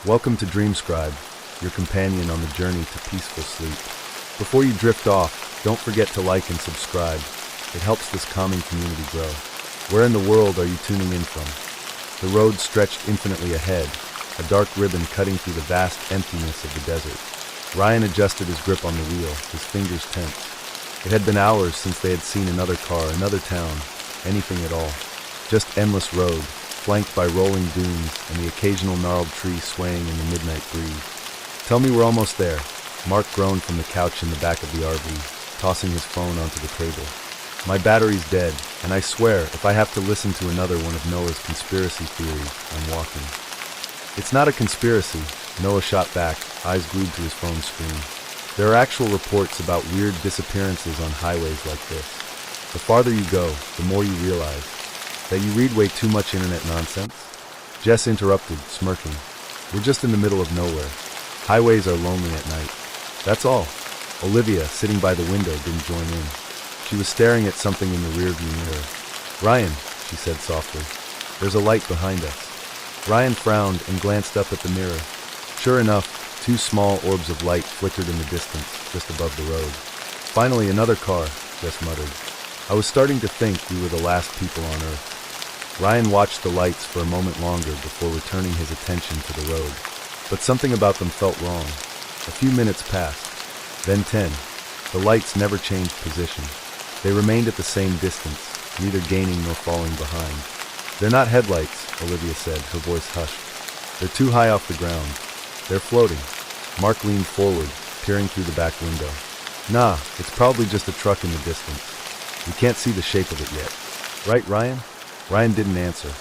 Welcome to Dreamscribe, your companion on the journey to peaceful sleep. Before you drift off, don't forget to like and subscribe. It helps this calming community grow. Where in the world are you tuning in from? The road stretched infinitely ahead, a dark ribbon cutting through the vast emptiness of the desert. Ryan adjusted his grip on the wheel, his fingers tense. It had been hours since they had seen another car, another town, anything at all. Just endless road, flanked by rolling dunes and the occasional gnarled tree swaying in the midnight breeze. "Tell me we're almost there," Mark groaned from the couch in the back of the RV, tossing his phone onto the table. "My battery's dead, and I swear, if I have to listen to another one of Noah's conspiracy theories, I'm walking." "It's not a conspiracy," Noah shot back, eyes glued to his phone screen. "There are actual reports about weird disappearances on highways like this. The farther you go, the more you realize that you read way too much internet nonsense." Jess interrupted, smirking. "We're just in the middle of nowhere. Highways are lonely at night. That's all." Olivia, sitting by the window, didn't join in. She was staring at something in the rearview mirror. "Ryan," she said softly, "there's a light behind us." Ryan frowned and glanced up at the mirror. Sure enough, two small orbs of light flickered in the distance, just above the road. "Finally, another car," Jess muttered. "I was starting to think we were the last people on Earth." Ryan watched the lights for a moment longer before returning his attention to the road. But something about them felt wrong. A few minutes passed, then 10. The lights never changed position. They remained at the same distance, neither gaining nor falling behind. "They're not headlights," Olivia said, her voice hushed. "They're too high off the ground. They're floating." Mark leaned forward, peering through the back window. "Nah, it's probably just a truck in the distance. We can't see the shape of it yet. Right, Ryan?" Ryan didn't answer.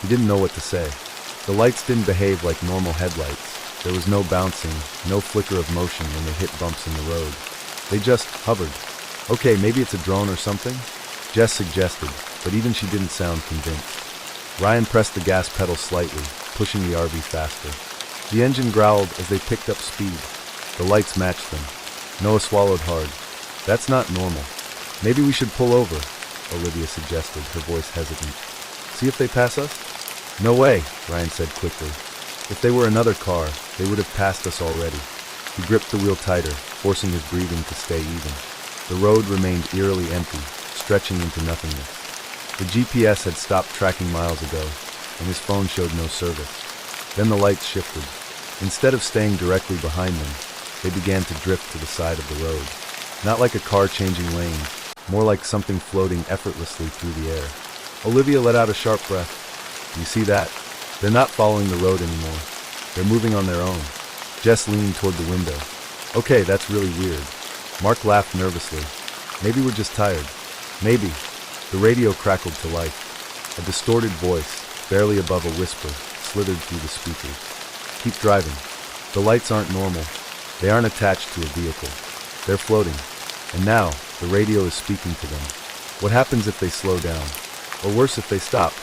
He didn't know what to say. The lights didn't behave like normal headlights. There was no bouncing, no flicker of motion when they hit bumps in the road. They just hovered. "Okay, maybe it's a drone or something?" Jess suggested, but even she didn't sound convinced. Ryan pressed the gas pedal slightly, pushing the RV faster. The engine growled as they picked up speed. The lights matched them. Noah swallowed hard. "That's not normal. Maybe we should pull over," Olivia suggested, her voice hesitant. "See if they pass us?" "No way," Ryan said quickly. If they were another car, they would have passed us already. He gripped the wheel tighter, forcing his breathing to stay even. The road remained eerily empty, stretching into nothingness. The GPS had stopped tracking miles ago, and his phone showed no service. Then the lights shifted. Instead of staying directly behind them, they began to drift to the side of the road. Not like a car changing lanes, more like something floating effortlessly through the air. Olivia let out a sharp breath. "You see that? They're not following the road anymore. They're moving on their own." Jess leaned toward the window. "Okay, that's really weird." Mark laughed nervously. "Maybe we're just tired." "Maybe." The radio crackled to life. A distorted voice, barely above a whisper, slithered through the speakers. "Keep driving. The lights aren't normal. They aren't attached to a vehicle. They're floating. And now, the radio is speaking to them. What happens if they slow down? Or worse, if they stop?"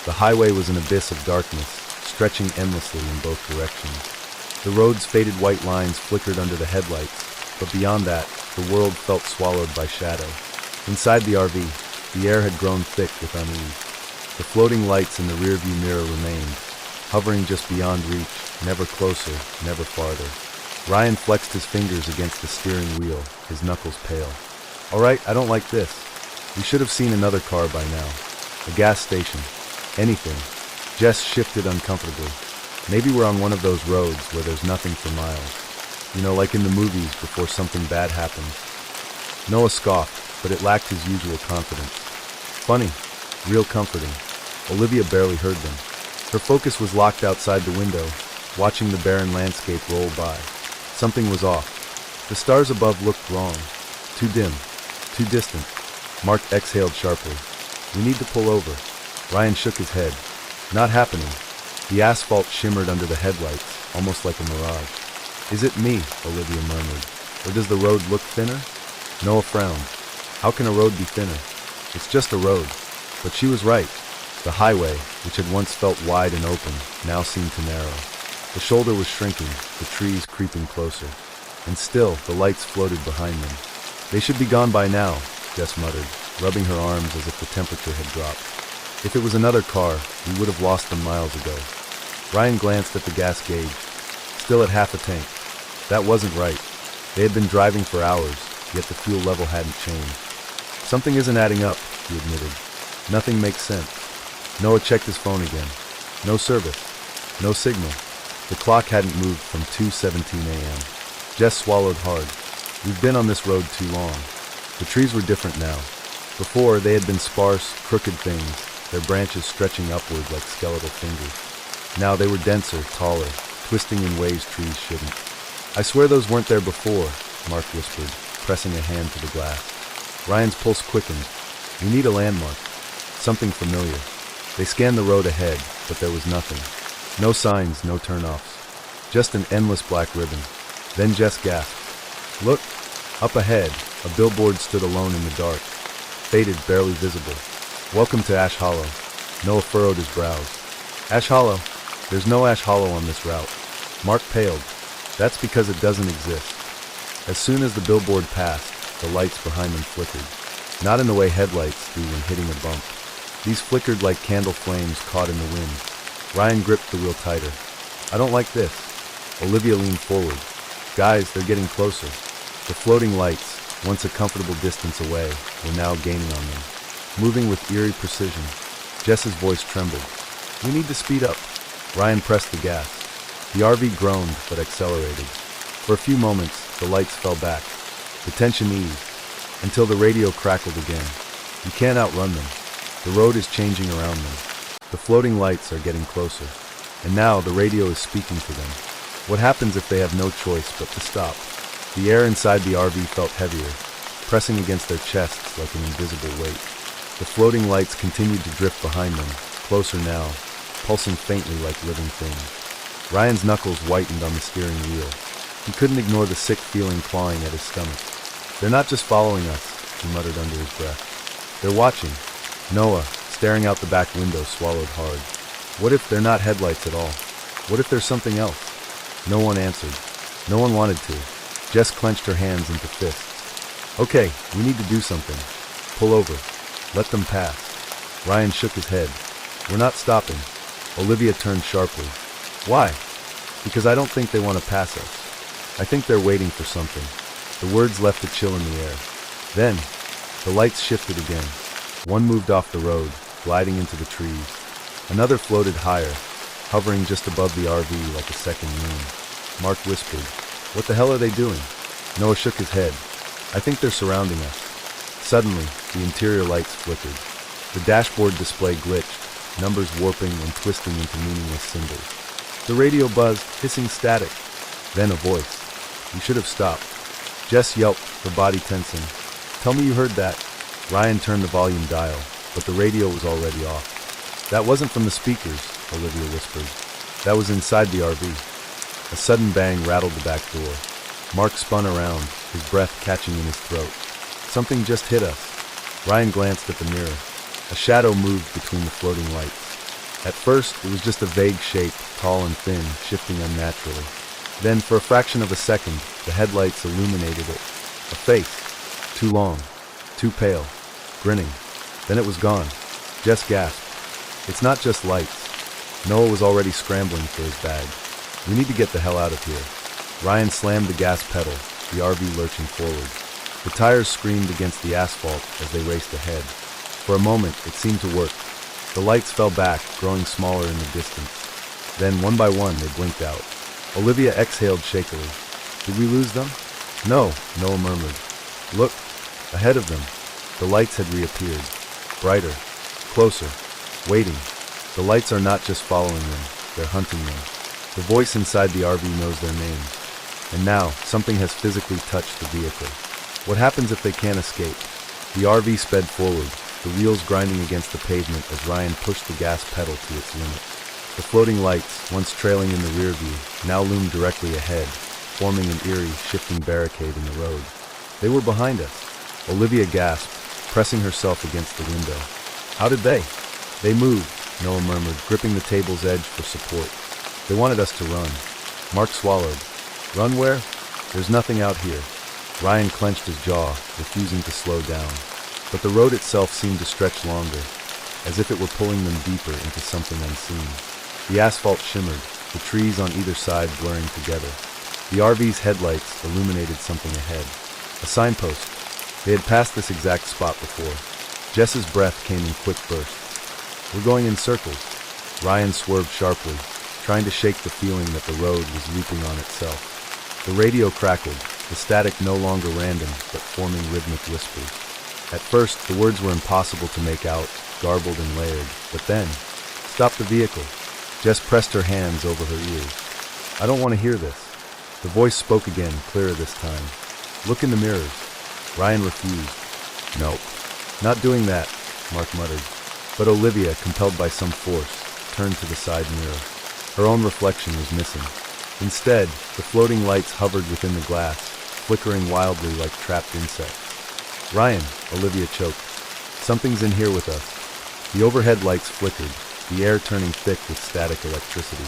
The highway was an abyss of darkness, stretching endlessly in both directions. The road's faded white lines flickered under the headlights, but beyond that, the world felt swallowed by shadow. Inside the RV, the air had grown thick with unease. The floating lights in the rearview mirror remained, hovering just beyond reach, never closer, never farther. Ryan flexed his fingers against the steering wheel, his knuckles pale. "All right, I don't like this. We should have seen another car by now. A gas station. Anything." Jess shifted uncomfortably. "Maybe we're on one of those roads where there's nothing for miles. You know, like in the movies before something bad happens." Noah scoffed, but it lacked his usual confidence. Funny. Real comforting. Olivia barely heard them. Her focus was locked outside the window, watching the barren landscape roll by. Something was off. The stars above looked wrong. Too dim. Too distant. Mark exhaled sharply. "We need to pull over." Ryan shook his head. "Not happening." The asphalt shimmered under the headlights, almost like a mirage. "Is it me?" Olivia murmured. "Or does the road look thinner?" Noah frowned. "How can a road be thinner? It's just a road." But she was right. The highway, which had once felt wide and open, now seemed to narrow. The shoulder was shrinking, the trees creeping closer. And still, the lights floated behind them. "They should be gone by now," Jess muttered, rubbing her arms as if the temperature had dropped. If it was another car, we would have lost them miles ago. Ryan glanced at the gas gauge. still at half a tank. That wasn't right. They had been driving for hours, yet the fuel level hadn't changed. Something isn't adding up, he admitted. Nothing makes sense. Noah checked his phone again. No service. No signal. The clock hadn't moved from 2:17 a.m. Jess swallowed hard. We've been on this road too long. The trees were different now. Before, they had been sparse, crooked things, their branches stretching upward like skeletal fingers. Now they were denser, taller, twisting in ways trees shouldn't. I swear those weren't there before, Mark whispered, pressing a hand to the glass. Ryan's pulse quickened. We need a landmark. Something familiar. They scanned the road ahead, but there was nothing. No signs, no turnoffs. Just an endless black ribbon. Then Jess gasped. Look! Up ahead, a billboard stood alone in the dark. Faded, barely visible. Welcome to Ash Hollow. Noah furrowed his brows. Ash Hollow? There's no Ash Hollow on this route. Mark paled. That's because it doesn't exist. As soon as the billboard passed, the lights behind them flickered. Not in the way headlights do when hitting a bump. These flickered like candle flames caught in the wind. Ryan gripped the wheel tighter. I don't like this. Olivia leaned forward. Guys, they're getting closer. The floating lights, once a comfortable distance away, were now gaining on them. Moving with eerie precision. Jess's voice trembled. We need to speed up. Ryan pressed the gas. The RV groaned, but accelerated. For a few moments, the lights fell back. The tension eased, until the radio crackled again. You can't outrun them. The road is changing around them. The floating lights are getting closer. And now the radio is speaking to them. What happens if they have no choice but to stop? The air inside the RV felt heavier, pressing against their chests like an invisible weight. The floating lights continued to drift behind them, closer now, pulsing faintly like living things. Ryan's knuckles whitened on the steering wheel. He couldn't ignore the sick feeling clawing at his stomach. They're not just following us, he muttered under his breath. They're watching. Noah, staring out the back window, swallowed hard. What if they're not headlights at all? What if there's something else? No one answered. No one wanted to. Jess clenched her hands into fists. Okay, we need to do something. Pull over. Let them pass. Ryan shook his head. We're not stopping. Olivia turned sharply. Why? Because I don't think they want to pass us. I think they're waiting for something. The words left a chill in the air. Then, the lights shifted again. One moved off the road, gliding into the trees. Another floated higher, hovering just above the RV like a second moon. Mark whispered, What the hell are they doing? Noah shook his head. I think they're surrounding us. Suddenly, the interior lights flickered. The dashboard display glitched, numbers warping and twisting into meaningless symbols. The radio buzzed, hissing static. Then a voice. You should have stopped. Jess yelped, her body tensing. Tell me you heard that. Ryan turned the volume dial, but the radio was already off. That wasn't from the speakers, Olivia whispered. That was inside the RV. A sudden bang rattled the back door. Mark spun around, his breath catching in his throat. Something just hit us. Ryan glanced at the mirror. A shadow moved between the floating lights. At first, it was just a vague shape, tall and thin, shifting unnaturally. Then, for a fraction of a second, the headlights illuminated it. A face. Too long. Too pale. Grinning. Then it was gone. Jess gasped. It's not just lights. Noah was already scrambling for his bag. We need to get the hell out of here. Ryan slammed the gas pedal, the RV lurching forward. The tires screamed against the asphalt as they raced ahead. For a moment, it seemed to work. The lights fell back, growing smaller in the distance. Then, one by one, they blinked out. Olivia exhaled shakily. Did we lose them? No, Noah murmured. Look, ahead of them. The lights had reappeared. Brighter. Closer. Waiting. The lights are not just following them, they're hunting them. The voice inside the RV knows their names. And now, something has physically touched the vehicle. What happens if they can't escape? The RV sped forward, the wheels grinding against the pavement as Ryan pushed the gas pedal to its limit. The floating lights, once trailing in the rear view, now loomed directly ahead, forming an eerie, shifting barricade in the road. They were behind us. Olivia gasped, pressing herself against the window. How did they? They moved, Noah murmured, gripping the table's edge for support. They wanted us to run. Mark swallowed. Run where? There's nothing out here. Ryan clenched his jaw, refusing to slow down. But the road itself seemed to stretch longer, as if it were pulling them deeper into something unseen. The asphalt shimmered, the trees on either side blurring together. The RV's headlights illuminated something ahead. A signpost. They had passed this exact spot before. Jess's breath came in quick bursts. "We're going in circles." Ryan swerved sharply, trying to shake the feeling that the road was looping on itself. The radio crackled, the static no longer random, but forming rhythmic whispers. At first, the words were impossible to make out, garbled and layered, but then, "Stop the vehicle." Jess pressed her hands over her ears. "I don't want to hear this." The voice spoke again, clearer this time. "Look in the mirrors." Ryan refused. "Nope. Not doing that," Mark muttered. But Olivia, compelled by some force, turned to the side mirror. Her own reflection was missing. Instead, the floating lights hovered within the glass, flickering wildly like trapped insects. "Ryan," Olivia choked. "Something's in here with us." The overhead lights flickered, the air turning thick with static electricity.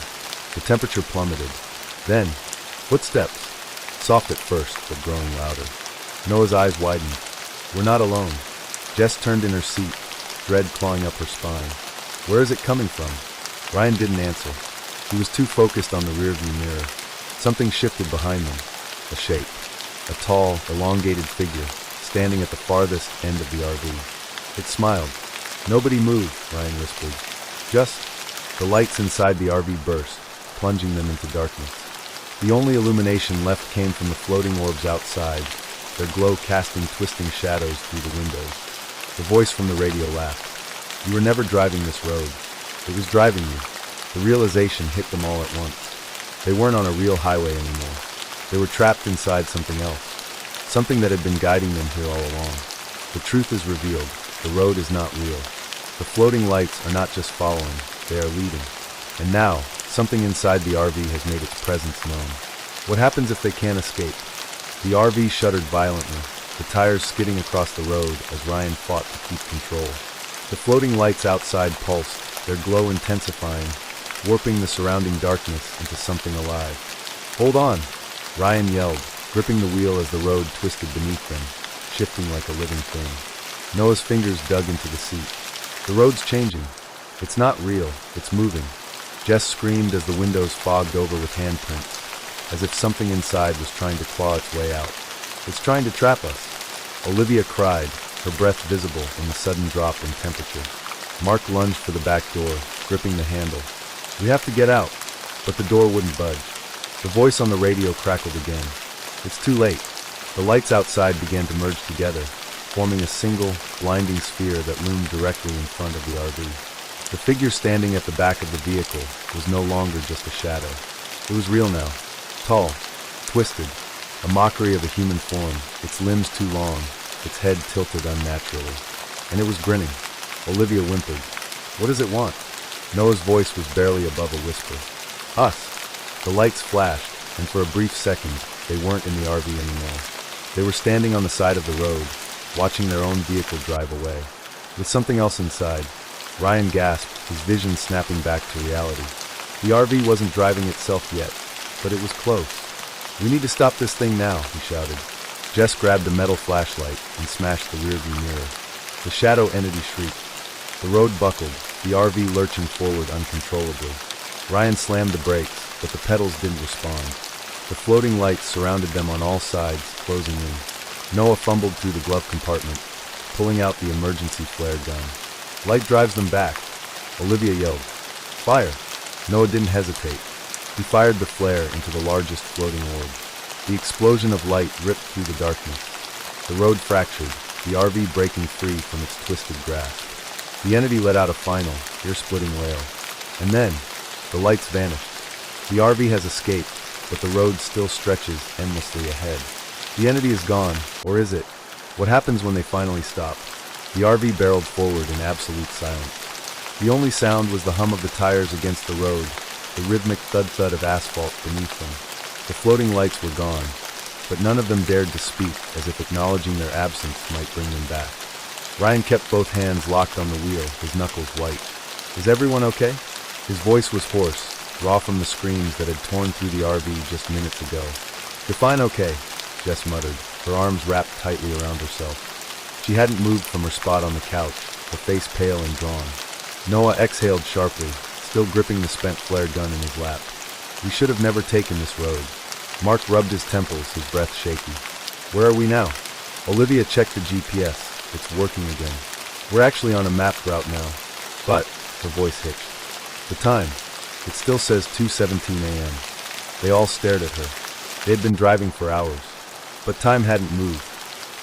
The temperature plummeted. Then, footsteps. Soft at first, but growing louder. Noah's eyes widened. "We're not alone." Jess turned in her seat, dread clawing up her spine. "Where is it coming from?" Ryan didn't answer. He was too focused on the rearview mirror. Something shifted behind them. A shape. A tall, elongated figure, standing at the farthest end of the RV. It smiled. "Nobody moved," Ryan whispered. "Just..." The lights inside the RV burst, plunging them into darkness. The only illumination left came from the floating orbs outside, their glow casting twisting shadows through the windows. The voice from the radio laughed. "You were never driving this road. It was driving you." The realization hit them all at once. They weren't on a real highway anymore. They were trapped inside something else. Something that had been guiding them here all along. The truth is revealed. The road is not real. The floating lights are not just following, they are leading. And now, something inside the RV has made its presence known. What happens if they can't escape? The RV shuddered violently, the tires skidding across the road as Ryan fought to keep control. The floating lights outside pulsed, their glow intensifying, warping the surrounding darkness into something alive. "Hold on!" Ryan yelled, gripping the wheel as the road twisted beneath them, shifting like a living thing. Noah's fingers dug into the seat. "The road's changing. It's not real, it's moving." Jess screamed as the windows fogged over with handprints, as if something inside was trying to claw its way out. "It's trying to trap us." Olivia cried, her breath visible in the sudden drop in temperature. Mark lunged for the back door, gripping the handle. "We have to get out." But the door wouldn't budge. The voice on the radio crackled again. "It's too late." The lights outside began to merge together, forming a single, blinding sphere that loomed directly in front of the RV. The figure standing at the back of the vehicle was no longer just a shadow. It was real now. Tall, twisted, a mockery of a human form, its limbs too long, its head tilted unnaturally. And it was grinning. Olivia whimpered. "What does it want?" Noah's voice was barely above a whisper. "Us." The lights flashed, and for a brief second, they weren't in the RV anymore. They were standing on the side of the road, watching their own vehicle drive away. With something else inside, Ryan gasped, his vision snapping back to reality. The RV wasn't driving itself yet, but it was close. "We need to stop this thing now," he shouted. Jess grabbed a metal flashlight and smashed the rearview mirror. The shadow entity shrieked. The road buckled, the RV lurching forward uncontrollably. Ryan slammed the brakes, but the pedals didn't respond. The floating lights surrounded them on all sides, closing in. Noah fumbled through the glove compartment, pulling out the emergency flare gun. "Light drives them back," Olivia yelled. "Fire!" Noah didn't hesitate. He fired the flare into the largest floating orb. The explosion of light ripped through the darkness. The road fractured, the RV breaking free from its twisted grasp. The entity let out a final, ear-splitting wail. And then, the lights vanished. The RV has escaped, but the road still stretches endlessly ahead. The entity is gone, or is it? What happens when they finally stop? The RV barreled forward in absolute silence. The only sound was the hum of the tires against the road, the rhythmic thud-thud of asphalt beneath them. The floating lights were gone, but none of them dared to speak, as if acknowledging their absence might bring them back. Ryan kept both hands locked on the wheel, his knuckles white. "Is everyone okay?" His voice was hoarse, raw from the screams that had torn through the RV just minutes ago. "Define okay," Jess muttered, her arms wrapped tightly around herself. She hadn't moved from her spot on the couch, her face pale and drawn. Noah exhaled sharply, still gripping the spent flare gun in his lap. We should have never taken this road. Mark rubbed his temples, his breath shaky. Where are we now? Olivia checked the GPS. It's working again. We're actually on a mapped route now. But, her voice hitched. The time. It still says 2:17 a.m. They all stared at her. They had been driving for hours. But time hadn't moved.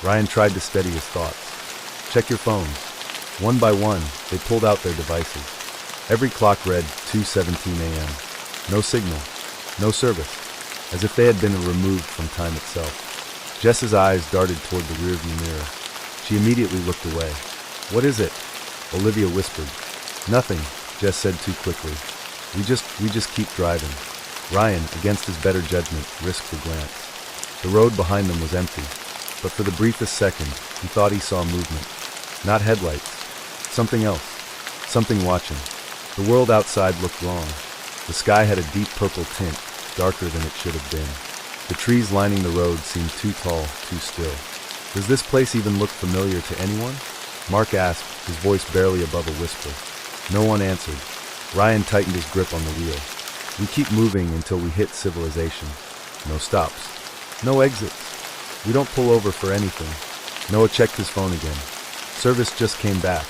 Ryan tried to steady his thoughts. Check your phones. One by one, they pulled out their devices. Every clock read 2:17 a.m. No signal. No service. As if they had been removed from time itself. Jess's eyes darted toward the rearview mirror. She immediately looked away. What is it? Olivia whispered. Nothing, Jess said too quickly. We just keep driving. Ryan, against his better judgment, risked a glance. The road behind them was empty, but for the briefest second, he thought he saw movement. Not headlights. Something else. Something watching. The world outside looked wrong. The sky had a deep purple tint, darker than it should have been. The trees lining the road seemed too tall, too still. Does this place even look familiar to anyone? Mark asked, his voice barely above a whisper. No one answered. Ryan tightened his grip on the wheel. We keep moving until we hit civilization. No stops. No exits. We don't pull over for anything. Noah checked his phone again. Service just came back.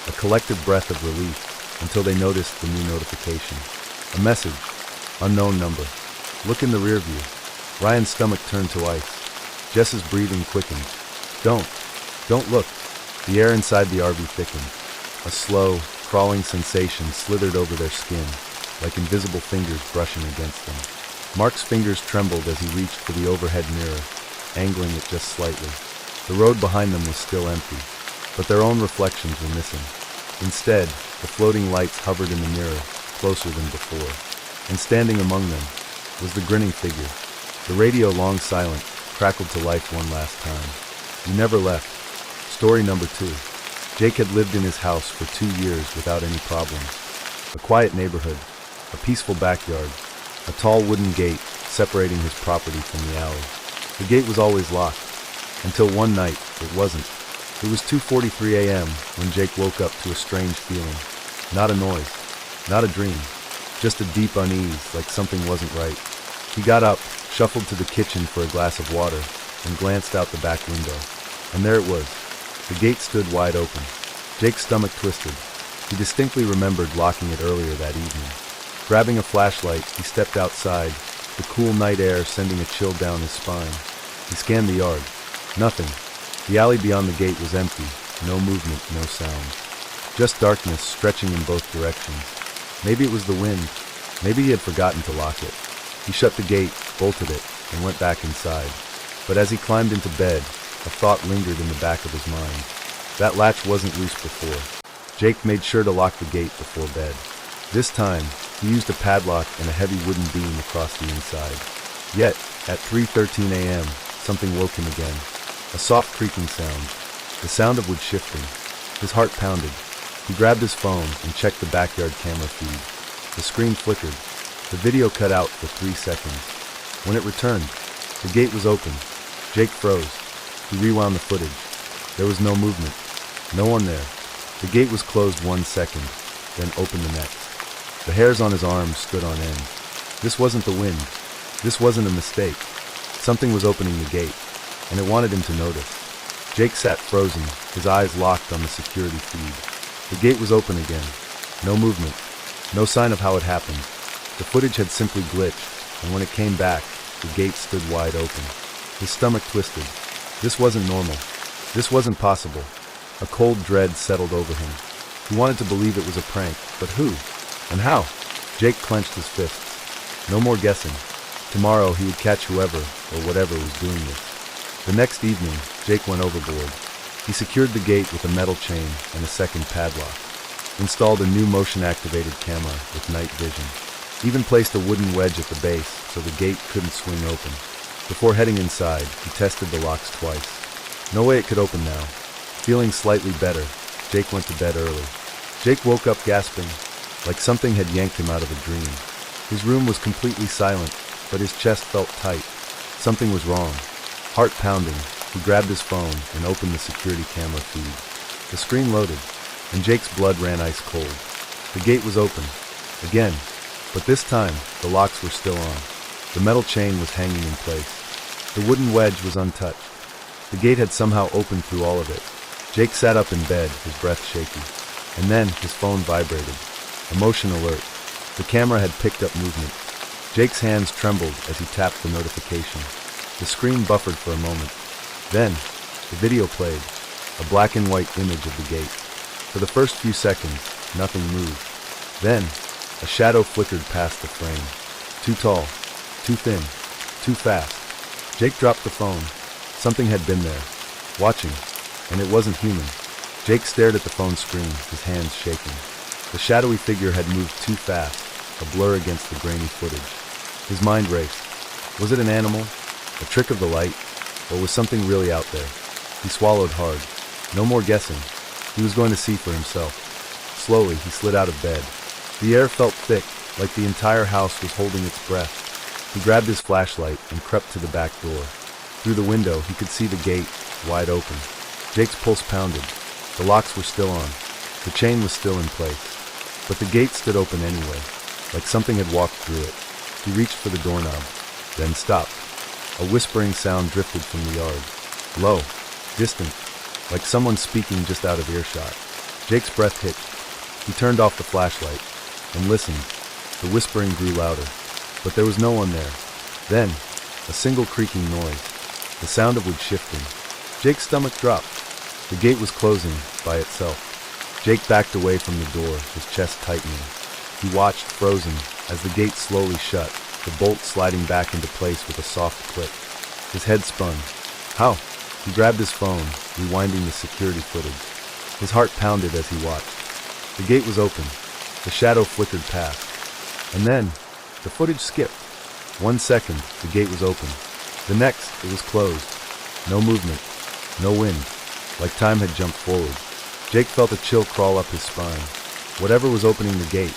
A collective breath of relief until they noticed the new notification. A message. Unknown number. Look in the rear view. Ryan's stomach turned to ice. Jess's breathing quickened. Don't look. The air inside the RV thickened. A slow, crawling sensation slithered over their skin, like invisible fingers brushing against them. Mark's fingers trembled as he reached for the overhead mirror, angling it just slightly. The road behind them was still empty, but their own reflections were missing. Instead, the floating lights hovered in the mirror, closer than before. And standing among them was the grinning figure. The radio, long silent, crackled to life one last time. You never left. Story number 2. Jake had lived in his house for 2 years without any problems. A quiet neighborhood, a peaceful backyard, a tall wooden gate separating his property from the alley. The gate was always locked, until one night it wasn't. It was 2:43 a.m. when Jake woke up to a strange feeling. Not a noise, not a dream, just a deep unease, like something wasn't right. He got up, shuffled to the kitchen for a glass of water, and glanced out the back window. And there it was. The gate stood wide open. Jake's stomach twisted. He distinctly remembered locking it earlier that evening. Grabbing a flashlight, he stepped outside, the cool night air sending a chill down his spine. He scanned the yard. Nothing. The alley beyond the gate was empty. No movement, no sound. Just darkness stretching in both directions. Maybe it was the wind. Maybe he had forgotten to lock it. He shut the gate, bolted it, and went back inside. But as he climbed into bed, a thought lingered in the back of his mind. That latch wasn't loose before. Jake made sure to lock the gate before bed. This time, he used a padlock and a heavy wooden beam across the inside. Yet, at 3:13 a.m., something woke him again. A soft creaking sound. The sound of wood shifting. His heart pounded. He grabbed his phone and checked the backyard camera feed. The screen flickered. The video cut out for 3 seconds. When it returned, the gate was open. Jake froze. He rewound the footage. There was no movement. No one there. The gate was closed 1 second, then opened the next. The hairs on his arms stood on end. This wasn't the wind. This wasn't a mistake. Something was opening the gate, and it wanted him to notice. Jake sat frozen, his eyes locked on the security feed. The gate was open again. No movement. No sign of how it happened. The footage had simply glitched, and when it came back, the gate stood wide open. His stomach twisted. This wasn't normal. This wasn't possible. A cold dread settled over him. He wanted to believe it was a prank, but who? And how? Jake clenched his fists. No more guessing. Tomorrow he would catch whoever or whatever was doing this. The next evening, Jake went overboard. He secured the gate with a metal chain and a second padlock. Installed a new motion-activated camera with night vision. Even placed a wooden wedge at the base so the gate couldn't swing open. Before heading inside, he tested the locks twice. No way it could open now. Feeling slightly better, Jake went to bed early. Jake woke up gasping, like something had yanked him out of a dream. His room was completely silent, but his chest felt tight. Something was wrong. Heart pounding, he grabbed his phone and opened the security camera feed. The screen loaded, and Jake's blood ran ice cold. The gate was open. Again, But this time, the locks were still on. The metal chain was hanging in place. The wooden wedge was untouched. The gate had somehow opened through all of it. Jake sat up in bed, his breath shaky. And then, his phone vibrated. Emotion alert. The camera had picked up movement. Jake's hands trembled as he tapped the notification. The screen buffered for a moment. Then, the video played, a black and white image of the gate. For the first few seconds, nothing moved. Then, a shadow flickered past the frame. Too tall, too thin, too fast. Jake dropped the phone. Something had been there, watching, and it wasn't human. Jake stared at the phone screen, his hands shaking. The shadowy figure had moved too fast, a blur against the grainy footage. His mind raced. Was it an animal? A trick of the light? Or was something really out there? He swallowed hard. No more guessing. He was going to see for himself. Slowly, he slid out of bed. The air felt thick, like the entire house was holding its breath. He grabbed his flashlight and crept to the back door. Through the window, he could see the gate, wide open. Jake's pulse pounded. The locks were still on. The chain was still in place. But the gate stood open anyway, like something had walked through it. He reached for the doorknob, then stopped. A whispering sound drifted from the yard. Low, distant, like someone speaking just out of earshot. Jake's breath hitched. He turned off the flashlight and listened. The whispering grew louder, but there was no one there. Then, a single creaking noise, the sound of wood shifting. Jake's stomach dropped. The gate was closing by itself. Jake backed away from the door, his chest tightening. He watched, frozen, as the gate slowly shut, the bolt sliding back into place with a soft click. His head spun. How? He grabbed his phone, rewinding the security footage. His heart pounded as he watched. The gate was open. The shadow flickered past. And then, the footage skipped. 1 second, the gate was open. The next, it was closed. No movement. No wind. Like time had jumped forward. Jake felt a chill crawl up his spine. Whatever was opening the gate,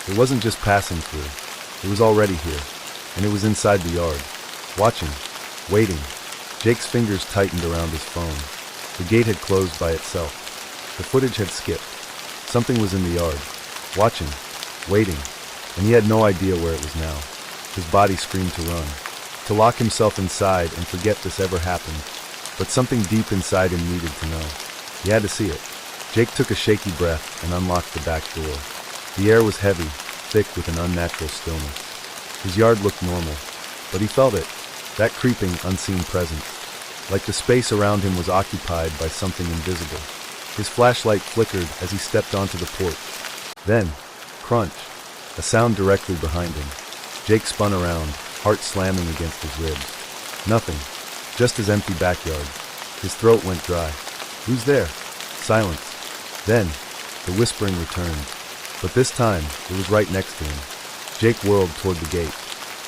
it wasn't just passing through. It was already here. And it was inside the yard. Watching. Waiting. Jake's fingers tightened around his phone. The gate had closed by itself. The footage had skipped. Something was in the yard. Watching. Waiting. And he had no idea where it was now. His body screamed to run. To lock himself inside and forget this ever happened. But something deep inside him needed to know. He had to see it. Jake took a shaky breath and unlocked the back door. The air was heavy, thick with an unnatural stillness. His yard looked normal, but he felt it, that creeping, unseen presence. Like the space around him was occupied by something invisible. His flashlight flickered as he stepped onto the porch. Then, crunch, a sound directly behind him. Jake spun around, heart slamming against his ribs. Nothing, just his empty backyard. His throat went dry. Who's there? Silence. Then, the whispering returned. But this time, it was right next to him. Jake whirled toward the gate,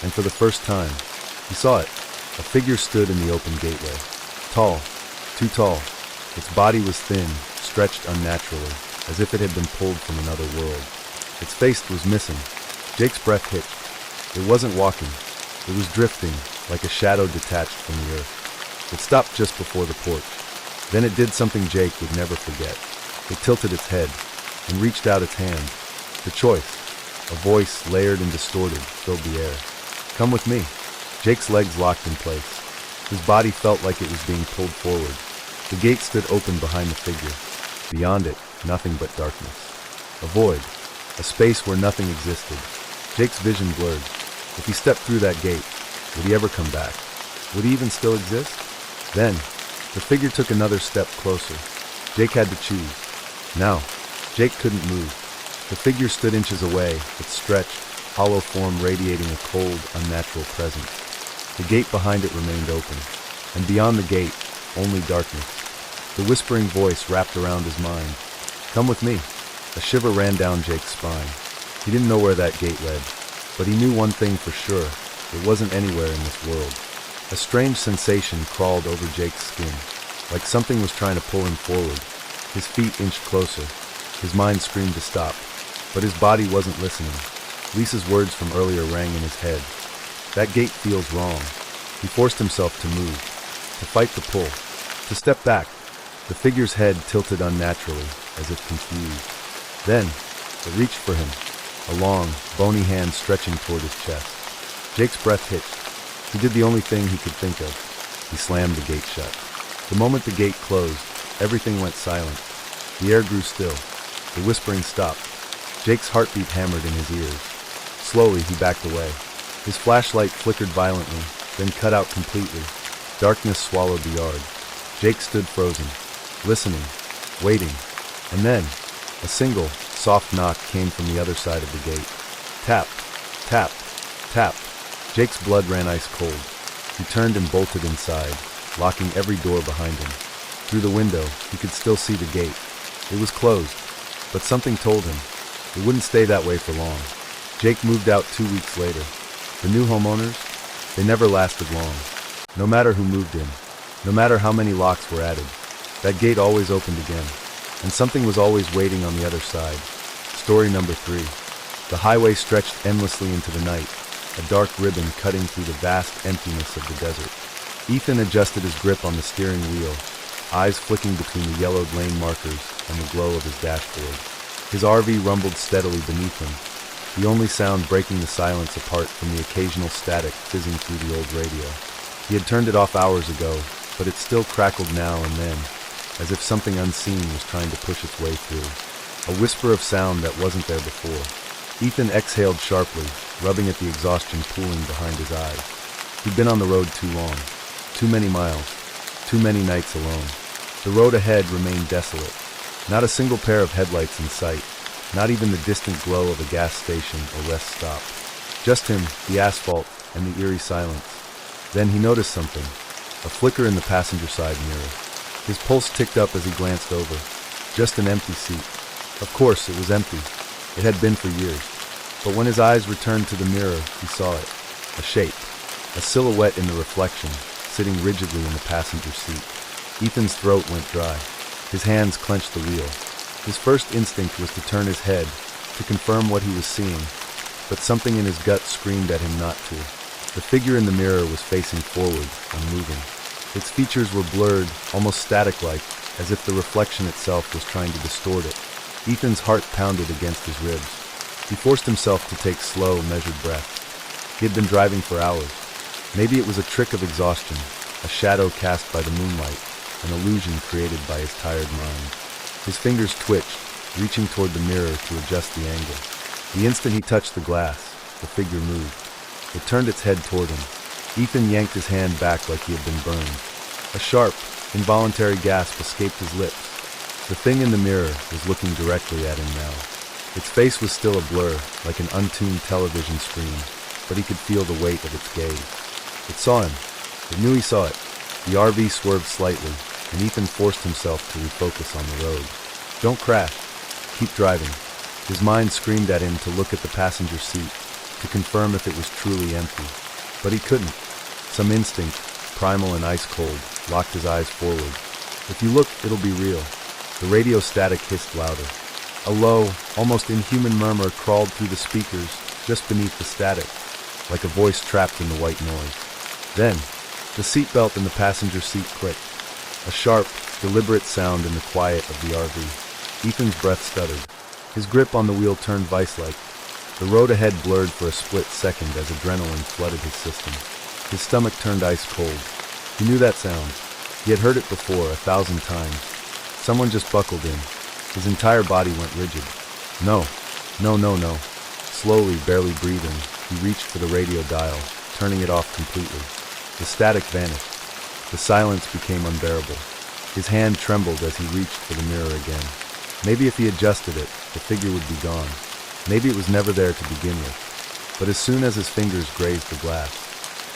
and for the first time, he saw it. A figure stood in the open gateway. Tall, too tall. Its body was thin, stretched unnaturally, as if it had been pulled from another world. Its face was missing. Jake's breath hitched. It wasn't walking. It was drifting, like a shadow detached from the earth. It stopped just before the porch. Then it did something Jake would never forget. It tilted its head and reached out its hand. The choice. A voice, layered and distorted, filled the air. Come with me. Jake's legs locked in place. His body felt like it was being pulled forward. The gate stood open behind the figure. Beyond it, nothing but darkness. A void. A space where nothing existed. Jake's vision blurred. If he stepped through that gate, would he ever come back? Would he even still exist? Then, the figure took another step closer. Jake had to choose. Now, Jake couldn't move. The figure stood inches away, its stretched, hollow form radiating a cold, unnatural presence. The gate behind it remained open, and beyond the gate, only darkness. The whispering voice wrapped around his mind. Come with me. A shiver ran down Jake's spine. He didn't know where that gate led, but he knew one thing for sure. It wasn't anywhere in this world. A strange sensation crawled over Jake's skin, like something was trying to pull him forward. His feet inched closer. His mind screamed to stop, but his body wasn't listening. Lisa's words from earlier rang in his head. That gate feels wrong. He forced himself to move, to fight the pull, to step back. The figure's head tilted unnaturally, as if confused. Then, it reached for him. a long, bony hand stretching toward his chest. Jake's breath hitched. He did the only thing he could think of. He slammed the gate shut. The moment the gate closed, everything went silent. The air grew still. The whispering stopped. Jake's heartbeat hammered in his ears. Slowly, he backed away. His flashlight flickered violently, then cut out completely. Darkness swallowed the yard. Jake stood frozen, listening, waiting. And then, a single, soft knock came from the other side of the gate. Tap, tap, tap. Jake's blood ran ice cold. He turned and bolted inside, locking every door behind him. Through the window, he could still see the gate. It was closed, but something told him it wouldn't stay that way for long. Jake moved out 2 weeks later. The new homeowners, they never lasted long. No matter who moved in, no matter how many locks were added, that gate always opened again, and something was always waiting on the other side. Story number 3. The highway stretched endlessly into the night, a dark ribbon cutting through the vast emptiness of the desert. Ethan adjusted his grip on the steering wheel, eyes flicking between the yellowed lane markers and the glow of his dashboard. His RV rumbled steadily beneath him, the only sound breaking the silence apart from the occasional static fizzing through the old radio. He had turned it off hours ago, but it still crackled now and then, as if something unseen was trying to push its way through. A whisper of sound that wasn't there before. Ethan exhaled sharply, rubbing at the exhaustion pooling behind his eyes. He'd been on the road too long. Too many miles. Too many nights alone. The road ahead remained desolate. Not a single pair of headlights in sight. Not even the distant glow of a gas station or rest stop. Just him, the asphalt, and the eerie silence. Then he noticed something. A flicker in the passenger side mirror. His pulse ticked up as he glanced over. Just an empty seat. Of course, it was empty. It had been for years. But when his eyes returned to the mirror, he saw it. A shape. A silhouette in the reflection, sitting rigidly in the passenger seat. Ethan's throat went dry. His hands clenched the wheel. His first instinct was to turn his head, to confirm what he was seeing, but something in his gut screamed at him not to. The figure in the mirror was facing forward, unmoving. Its features were blurred, almost static-like, as if the reflection itself was trying to distort it. Ethan's heart pounded against his ribs. He forced himself to take slow, measured breaths. He had been driving for hours. Maybe it was a trick of exhaustion, a shadow cast by the moonlight, an illusion created by his tired mind. His fingers twitched, reaching toward the mirror to adjust the angle. The instant he touched the glass, the figure moved. It turned its head toward him. Ethan yanked his hand back like he had been burned. A sharp, involuntary gasp escaped his lips. The thing in the mirror was looking directly at him now. Its face was still a blur, like an untuned television screen, but he could feel the weight of its gaze. It saw him. It knew he saw it. The RV swerved slightly, and Ethan forced himself to refocus on the road. Don't crash. Keep driving. His mind screamed at him to look at the passenger seat, to confirm if it was truly empty. But he couldn't. Some instinct, primal and ice cold, locked his eyes forward. If you look, it'll be real. The radio static hissed louder. A low, almost inhuman murmur crawled through the speakers, just beneath the static, like a voice trapped in the white noise. Then, the seatbelt in the passenger seat clicked. A sharp, deliberate sound in the quiet of the RV. Ethan's breath stuttered. His grip on the wheel turned vice-like. The road ahead blurred for a split second as adrenaline flooded his system. His stomach turned ice cold. He knew that sound. He had heard it before 1,000 times. Someone just buckled in. His entire body went rigid. No. Slowly, barely breathing, he reached for the radio dial, turning it off completely. The static vanished. The silence became unbearable. His hand trembled as he reached for the mirror again. Maybe if he adjusted it, the figure would be gone. Maybe it was never there to begin with. But as soon as his fingers grazed the glass,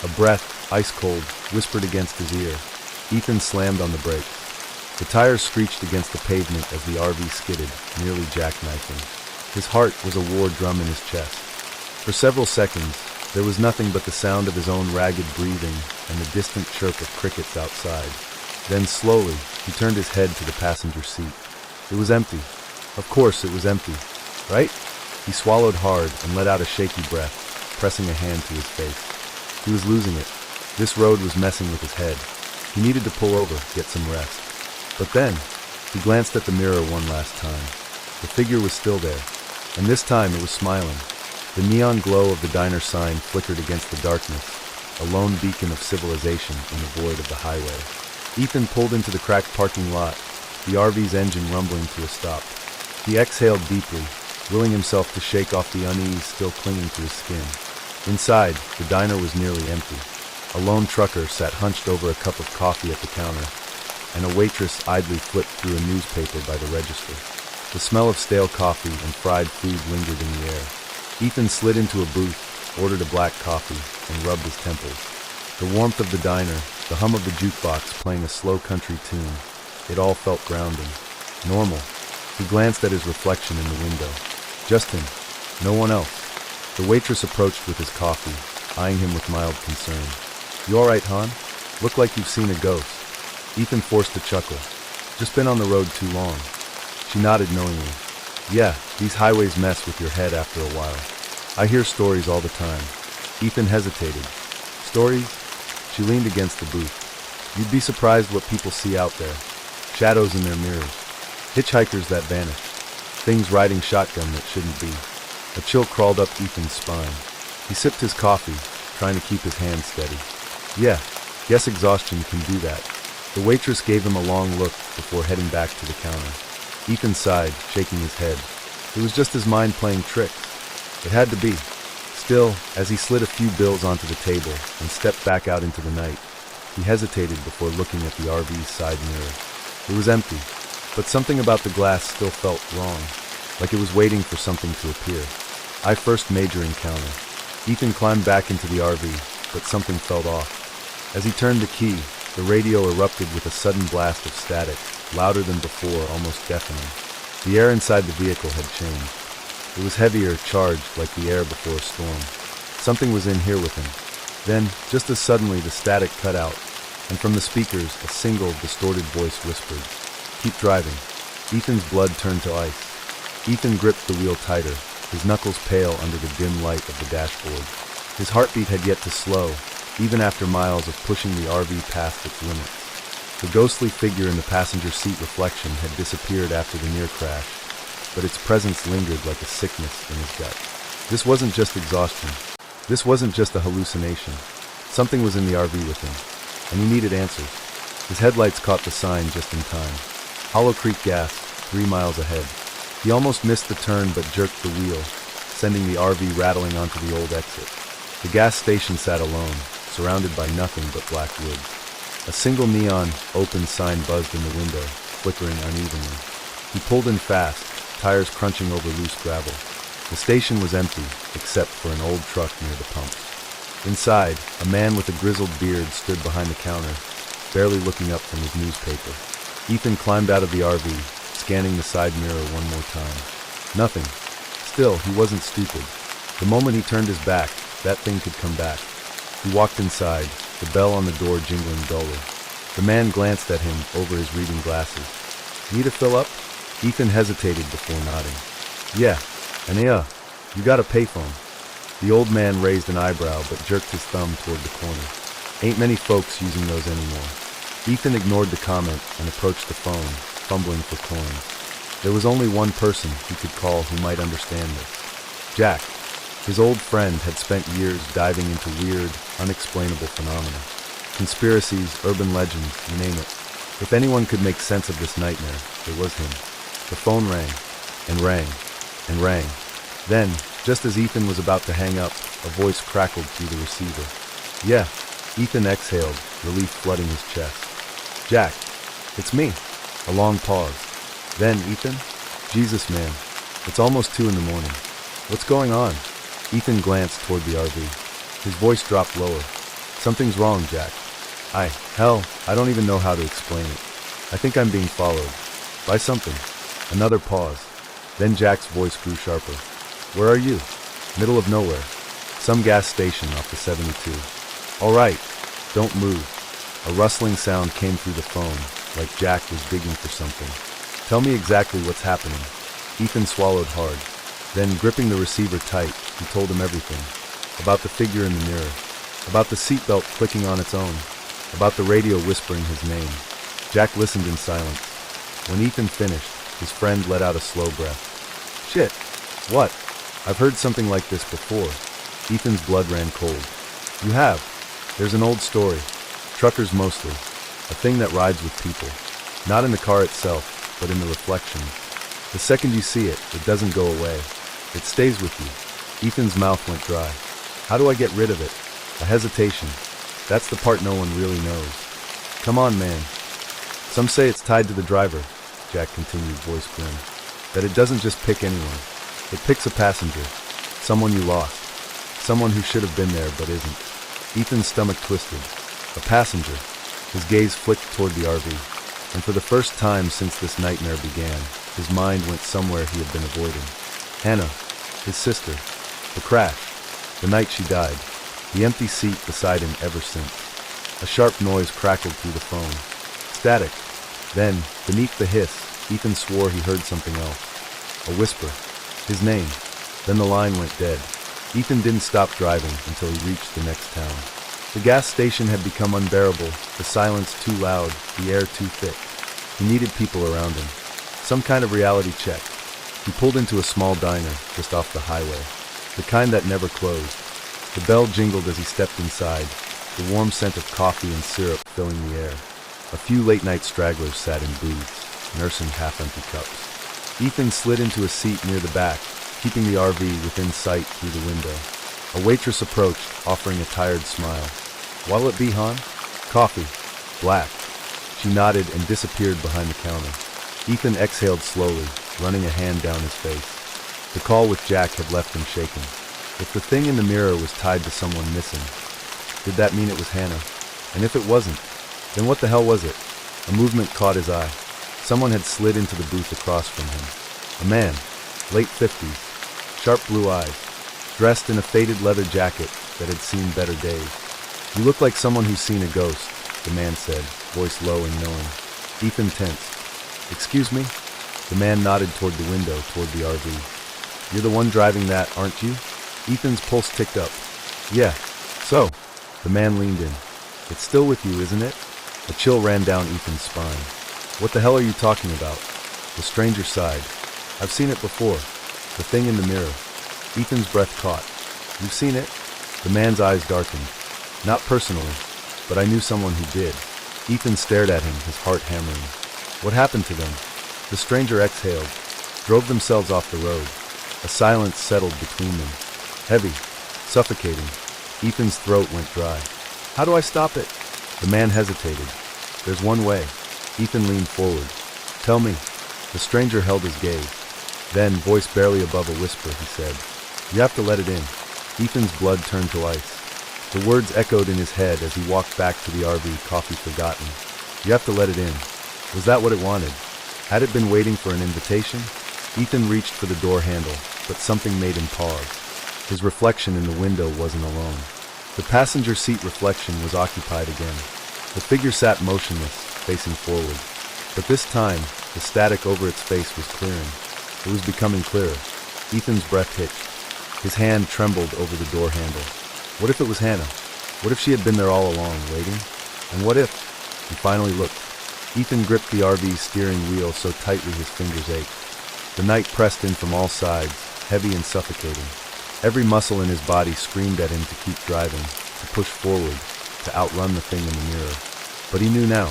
a breath, ice cold, whispered against his ear. Ethan slammed on the brakes. The tires screeched against the pavement as the RV skidded, nearly jackknifing. His heart was a war drum in his chest. For several seconds, there was nothing but the sound of his own ragged breathing and the distant chirp of crickets outside. Then slowly, he turned his head to the passenger seat. It was empty. Of course it was empty, right? He swallowed hard and let out a shaky breath, pressing a hand to his face. He was losing it. This road was messing with his head. He needed to pull over, get some rest. But then, he glanced at the mirror one last time. The figure was still there. And this time it was smiling. The neon glow of the diner sign flickered against the darkness, a lone beacon of civilization in the void of the highway. Ethan pulled into the cracked parking lot, the RV's engine rumbling to a stop. He exhaled deeply, willing himself to shake off the unease still clinging to his skin. Inside, the diner was nearly empty. A lone trucker sat hunched over a cup of coffee at the counter, and a waitress idly flipped through a newspaper by the register. The smell of stale coffee and fried food lingered in the air. Ethan slid into a booth, ordered a black coffee, and rubbed his temples. The warmth of the diner, the hum of the jukebox playing a slow country tune, it all felt grounding. Normal. He glanced at his reflection in the window. Just him. No one else. The waitress approached with his coffee, eyeing him with mild concern. "You all right, hon? Look like you've seen a ghost." Ethan forced a chuckle. "Just been on the road too long." She nodded knowingly. "Yeah, these highways mess with your head after a while. I hear stories all the time." Ethan hesitated. "Stories?" She leaned against the booth. "You'd be surprised what people see out there. Shadows in their mirrors. Hitchhikers that vanish. Things riding shotgun that shouldn't be." A chill crawled up Ethan's spine. He sipped his coffee, trying to keep his hands steady. "Yeah, guess exhaustion can do that." The waitress gave him a long look before heading back to the counter. Ethan sighed, shaking his head. It was just his mind playing tricks. It had to be. Still, as he slid a few bills onto the table and stepped back out into the night, he hesitated before looking at the RV's side mirror. It was empty, but something about the glass still felt wrong, like it was waiting for something to appear. First major encounter. Ethan climbed back into the RV, but something felt off. As he turned the key, the radio erupted with a sudden blast of static, louder than before, almost deafening. The air inside the vehicle had changed. It was heavier, charged like the air before a storm. Something was in here with him. Then, just as suddenly, the static cut out, and from the speakers, a single, distorted voice whispered, "Keep driving." Ethan's blood turned to ice. Ethan gripped the wheel tighter, his knuckles pale under the dim light of the dashboard. His heartbeat had yet to slow, even after miles of pushing the RV past its limits. The ghostly figure in the passenger seat reflection had disappeared after the near crash, but its presence lingered like a sickness in his gut. This wasn't just exhaustion. This wasn't just a hallucination. Something was in the RV with him, and he needed answers. His headlights caught the sign just in time. Hollow Creek Gas, 3 miles ahead. He almost missed the turn but jerked the wheel, sending the RV rattling onto the old exit. The gas station sat alone, surrounded by nothing but black woods. A single neon, open sign buzzed in the window, flickering unevenly. He pulled in fast, tires crunching over loose gravel. The station was empty, except for an old truck near the pump. Inside, a man with a grizzled beard stood behind the counter, barely looking up from his newspaper. Ethan climbed out of the RV, scanning the side mirror one more time. Nothing. Still, he wasn't stupid. The moment he turned his back, that thing could come back. He walked inside, the bell on the door jingling dully. The man glanced at him over his reading glasses. "Need a fill up?" Ethan hesitated before nodding. "Yeah, you got a payphone." The old man raised an eyebrow but jerked his thumb toward the corner. "Ain't many folks using those anymore." Ethan ignored the comment and approached the phone, fumbling for coins. There was only one person he could call who might understand this. Jack. His old friend had spent years diving into weird, unexplainable phenomena. Conspiracies, urban legends, you name it. If anyone could make sense of this nightmare, it was him. The phone rang, and rang, and rang. Then, just as Ethan was about to hang up, a voice crackled through the receiver. "Yeah." Ethan exhaled, relief flooding his chest. "Jack, it's me." A long pause. Then, "Ethan? Jesus, man. It's almost 2 in the morning. What's going on?" Ethan glanced toward the RV. His voice dropped lower. "Something's wrong, Jack. I don't even know how to explain it. I think I'm being followed. By something." Another pause. Then Jack's voice grew sharper. "Where are you?" "Middle of nowhere. Some gas station off the 72. "All right. Don't move." A rustling sound came through the phone, like Jack was digging for something. "Tell me exactly what's happening." Ethan swallowed hard. Then, gripping the receiver tight, he told him everything. About the figure in the mirror. About the seatbelt clicking on its own. About the radio whispering his name. Jack listened in silence. When Ethan finished, his friend let out a slow breath. "Shit. What? I've heard something like this before. Ethan's blood ran cold. You have. There's an old story. Truckers mostly. A thing that rides with people. Not in the car itself, but in the reflection. The second you see it, it doesn't go away. It stays with you. Ethan's mouth went dry. How do I get rid of it? A hesitation. That's the part no one really knows. Come on, man. Some say it's tied to the driver, Jack continued, voice grim. That it doesn't just pick anyone. It picks a passenger. Someone you lost. Someone who should have been there but isn't. Ethan's stomach twisted. A passenger. His gaze flicked toward the RV. And for the first time since this nightmare began, his mind went somewhere he had been avoiding. Hannah. His sister. The crash. The night she died. The empty seat beside him ever since. A sharp noise crackled through the phone. Static. Then, beneath the hiss, Ethan swore he heard something else. A whisper. His name. Then the line went dead. Ethan didn't stop driving until he reached the next town. The gas station had become unbearable, the silence too loud, the air too thick. He needed people around him. Some kind of reality check. He pulled into a small diner just off the highway. The kind that never closed. The bell jingled as he stepped inside, the warm scent of coffee and syrup filling the air. A few late-night stragglers sat in booths, nursing half-empty cups. Ethan slid into a seat near the back, keeping the RV within sight through the window. A waitress approached, offering a tired smile. What'll it be, hon? Coffee. Black. She nodded and disappeared behind the counter. Ethan exhaled slowly, running a hand down his face. The call with Jack had left him shaken. If the thing in the mirror was tied to someone missing, did that mean it was Hannah? And if it wasn't, then what the hell was it? A movement caught his eye. Someone had slid into the booth across from him. A man, late 50s, sharp blue eyes, dressed in a faded leather jacket that had seen better days. You look like someone who's seen a ghost, the man said, voice low and knowing. Ethan tensed. Excuse me? The man nodded toward the window, toward the RV. You're the one driving that, aren't you? Ethan's pulse ticked up. Yeah. So? The man leaned in. It's still with you, isn't it? A chill ran down Ethan's spine. What the hell are you talking about? The stranger sighed. I've seen it before. The thing in the mirror. Ethan's breath caught. You've seen it? The man's eyes darkened. Not personally, but I knew someone who did. Ethan stared at him, his heart hammering. What happened to them? The stranger exhaled, drove themselves off the road. A silence settled between them. Heavy, suffocating. Ethan's throat went dry. How do I stop it? The man hesitated. There's one way. Ethan leaned forward. Tell me. The stranger held his gaze. Then, voice barely above a whisper, he said, You have to let it in. Ethan's blood turned to ice. The words echoed in his head as he walked back to the RV, coffee forgotten. You have to let it in. Was that what it wanted? Had it been waiting for an invitation? Ethan reached for the door handle, but something made him pause. His reflection in the window wasn't alone. The passenger seat reflection was occupied again. The figure sat motionless, facing forward. But this time, the static over its face was clearing. It was becoming clearer. Ethan's breath hitched. His hand trembled over the door handle. What if it was Hannah? What if she had been there all along, waiting? And what if? He finally looked. Ethan gripped the RV's steering wheel so tightly his fingers ached. The night pressed in from all sides, heavy and suffocating. Every muscle in his body screamed at him to keep driving, to push forward, to outrun the thing in the mirror. But he knew now.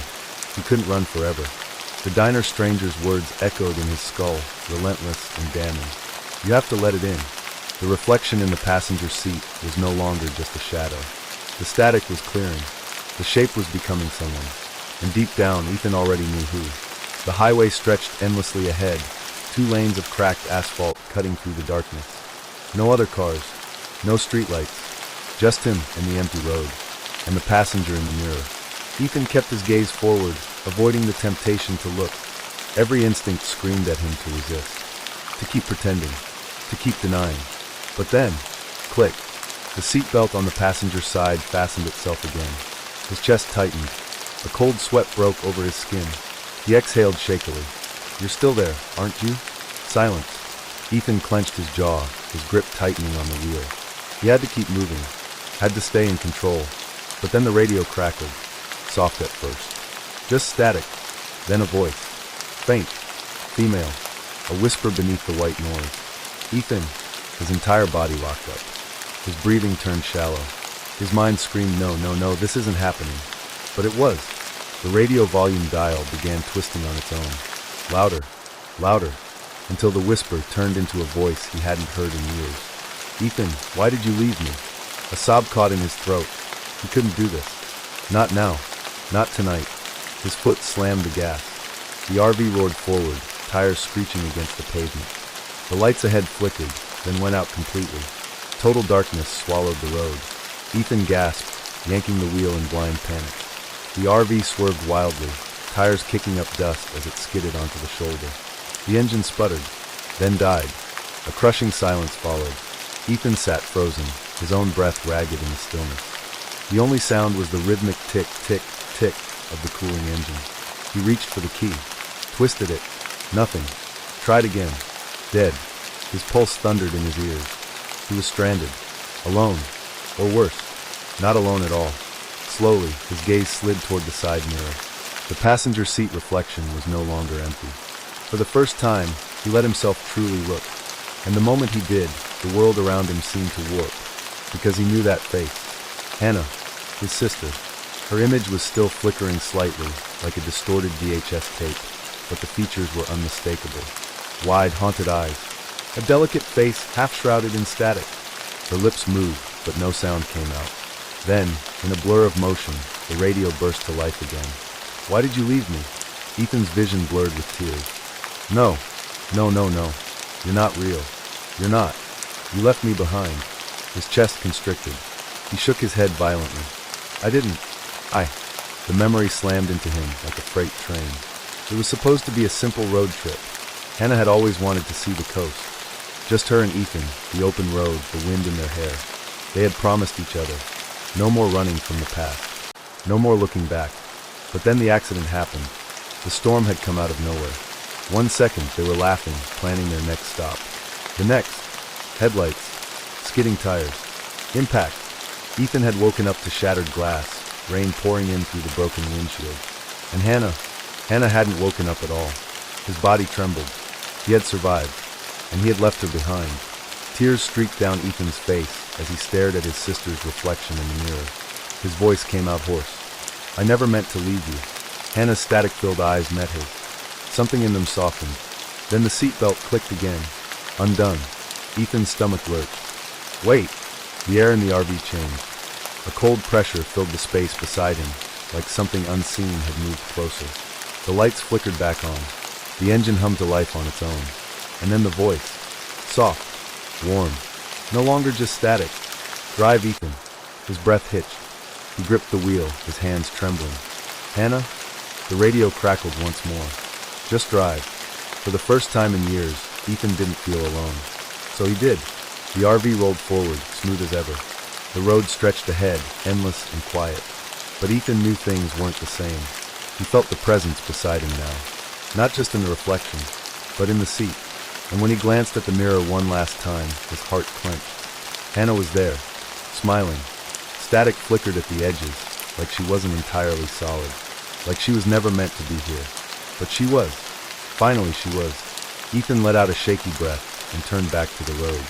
He couldn't run forever. The diner stranger's words echoed in his skull, relentless and damning. You have to let it in. The reflection in the passenger seat was no longer just a shadow. The static was clearing. The shape was becoming someone. And deep down, Ethan already knew who. The highway stretched endlessly ahead, 2 lanes of cracked asphalt cutting through the darkness. No other cars, no streetlights, just him and the empty road, and the passenger in the mirror. Ethan kept his gaze forward, avoiding the temptation to look. Every instinct screamed at him to resist, to keep pretending, to keep denying. But then, click, the seatbelt on the passenger's side fastened itself again. His chest tightened. A cold sweat broke over his skin. He exhaled shakily. You're still there, aren't you? Silence. Ethan clenched his jaw, his grip tightening on the wheel. He had to keep moving, had to stay in control. But then the radio crackled, soft at first. Just static, then a voice. Faint, female, a whisper beneath the white noise. Ethan, his entire body locked up. His breathing turned shallow. His mind screamed, no, no, no, this isn't happening. But it was. The radio volume dial began twisting on its own. Louder, louder, until the whisper turned into a voice he hadn't heard in years. Ethan, why did you leave me? A sob caught in his throat. He couldn't do this. Not now. Not tonight. His foot slammed the gas. The RV roared forward, tires screeching against the pavement. The lights ahead flickered, then went out completely. Total darkness swallowed the road. Ethan gasped, yanking the wheel in blind panic. The RV swerved wildly, tires kicking up dust as it skidded onto the shoulder. The engine sputtered, then died. A crushing silence followed. Ethan sat frozen, his own breath ragged in the stillness. The only sound was the rhythmic tick, tick, tick of the cooling engine. He reached for the key, twisted it. Nothing. Tried again. Dead. His pulse thundered in his ears. He was stranded. Alone. Or worse, not alone at all. Slowly, his gaze slid toward the side mirror. The passenger seat reflection was no longer empty. For the first time, he let himself truly look. And the moment he did, the world around him seemed to warp. Because he knew that face. Hannah, his sister. Her image was still flickering slightly, like a distorted VHS tape, but the features were unmistakable. Wide, haunted eyes. A delicate face half-shrouded in static. Her lips moved, but no sound came out. Then, in a blur of motion, the radio burst to life again. Why did you leave me? Ethan's vision blurred with tears. No. No, no, no. You're not real. You're not. You left me behind. His chest constricted. He shook his head violently. I didn't. The memory slammed into him like a freight train. It was supposed to be a simple road trip. Hannah had always wanted to see the coast. Just her and Ethan, the open road, the wind in their hair. They had promised each other. No more running from the past. No more looking back. But then the accident happened. The storm had come out of nowhere. 1 second, they were laughing, planning their next stop. The next, headlights, skidding tires, impact. Ethan had woken up to shattered glass, rain pouring in through the broken windshield. And Hannah hadn't woken up at all. His body trembled. He had survived, and he had left her behind. Tears streaked down Ethan's face as he stared at his sister's reflection in the mirror. His voice came out hoarse. I never meant to leave you. Hannah's static-filled eyes met his. Something in them softened. Then the seatbelt clicked again. Undone. Ethan's stomach lurched. Wait! The air in the RV changed. A cold pressure filled the space beside him, like something unseen had moved closer. The lights flickered back on. The engine hummed to life on its own. And then the voice. Soft. Warm. No longer just static. Drive, Ethan. His breath hitched. He gripped the wheel, his hands trembling. Hannah? The radio crackled once more. Just drive. For the first time in years, Ethan didn't feel alone. So he did. The RV rolled forward, smooth as ever. The road stretched ahead, endless and quiet. But Ethan knew things weren't the same. He felt the presence beside him now. Not just in the reflection, but in the seat. And when he glanced at the mirror one last time, his heart clenched. Hannah was there, smiling. Static flickered at the edges, like she wasn't entirely solid. Like she was never meant to be here. But she was. Finally she was. Ethan let out a shaky breath and turned back to the road.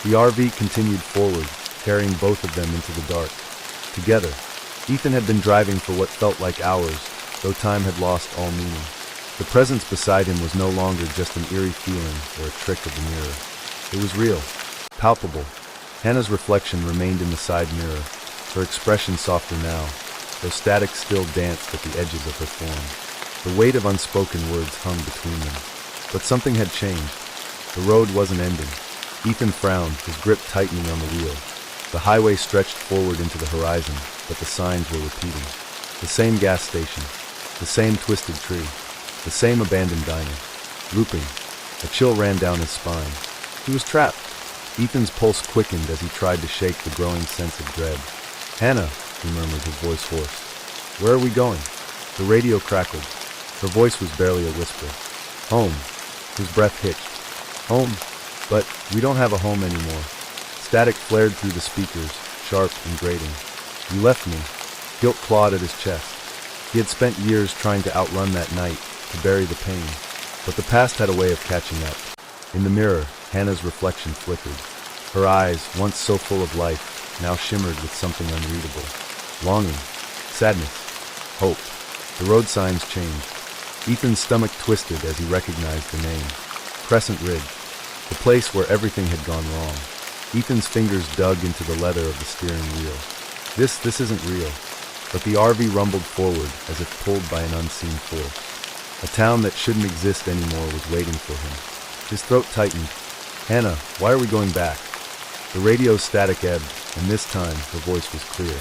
The RV continued forward, carrying both of them into the dark. Together. Ethan had been driving for what felt like hours, though time had lost all meaning. The presence beside him was no longer just an eerie feeling or a trick of the mirror. It was real, palpable. Hannah's reflection remained in the side mirror, her expression softer now, though static still danced at the edges of her form. The weight of unspoken words hung between them. But something had changed. The road wasn't ending. Ethan frowned, his grip tightening on the wheel. The highway stretched forward into the horizon, but the signs were repeating. The same gas station, the same twisted tree, the same abandoned diner. Looping. A chill ran down his spine. He was trapped. Ethan's pulse quickened as he tried to shake the growing sense of dread. Hannah, he murmured, his voice hoarse. Where are we going? The radio crackled. Her voice was barely a whisper. Home. His breath hitched. Home? But we don't have a home anymore. Static flared through the speakers, sharp and grating. You left me. Guilt clawed at his chest. He had spent years trying to outrun that night, to bury the pain. But the past had a way of catching up. In the mirror, Hannah's reflection flickered. Her eyes, once so full of life, now shimmered with something unreadable. Longing, sadness, hope. The road signs changed. Ethan's stomach twisted as he recognized the name. Crescent Ridge. The place where everything had gone wrong. Ethan's fingers dug into the leather of the steering wheel. This isn't real. But the RV rumbled forward as if pulled by an unseen force. A town that shouldn't exist anymore was waiting for him. His throat tightened. Hannah, why are we going back? The radio's static ebbed, and this time her voice was clear.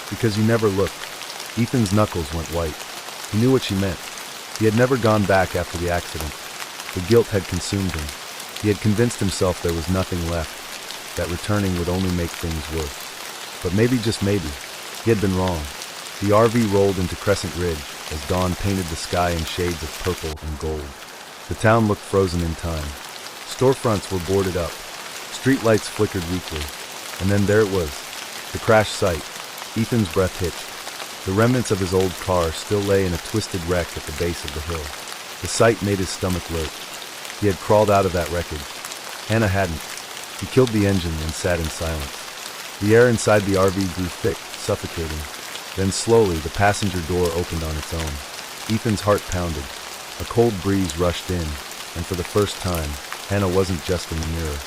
Because you never looked. Ethan's knuckles went white. He knew what she meant. He had never gone back after the accident. The guilt had consumed him. He had convinced himself there was nothing left, that returning would only make things worse. But maybe, just maybe, he had been wrong. The RV rolled into Crescent Ridge as dawn painted the sky in shades of purple and gold. The town looked frozen in time. Storefronts were boarded up. Streetlights flickered weakly. And then there it was, the crash site. Ethan's breath hitched. The remnants of his old car still lay in a twisted wreck at the base of the hill. The sight made his stomach lurch. He had crawled out of that wreckage. Hannah hadn't. He killed the engine and sat in silence. The air inside the RV grew thick, suffocating. Then slowly, the passenger door opened on its own. Ethan's heart pounded. A cold breeze rushed in, and for the first time, Hannah wasn't just in the mirror.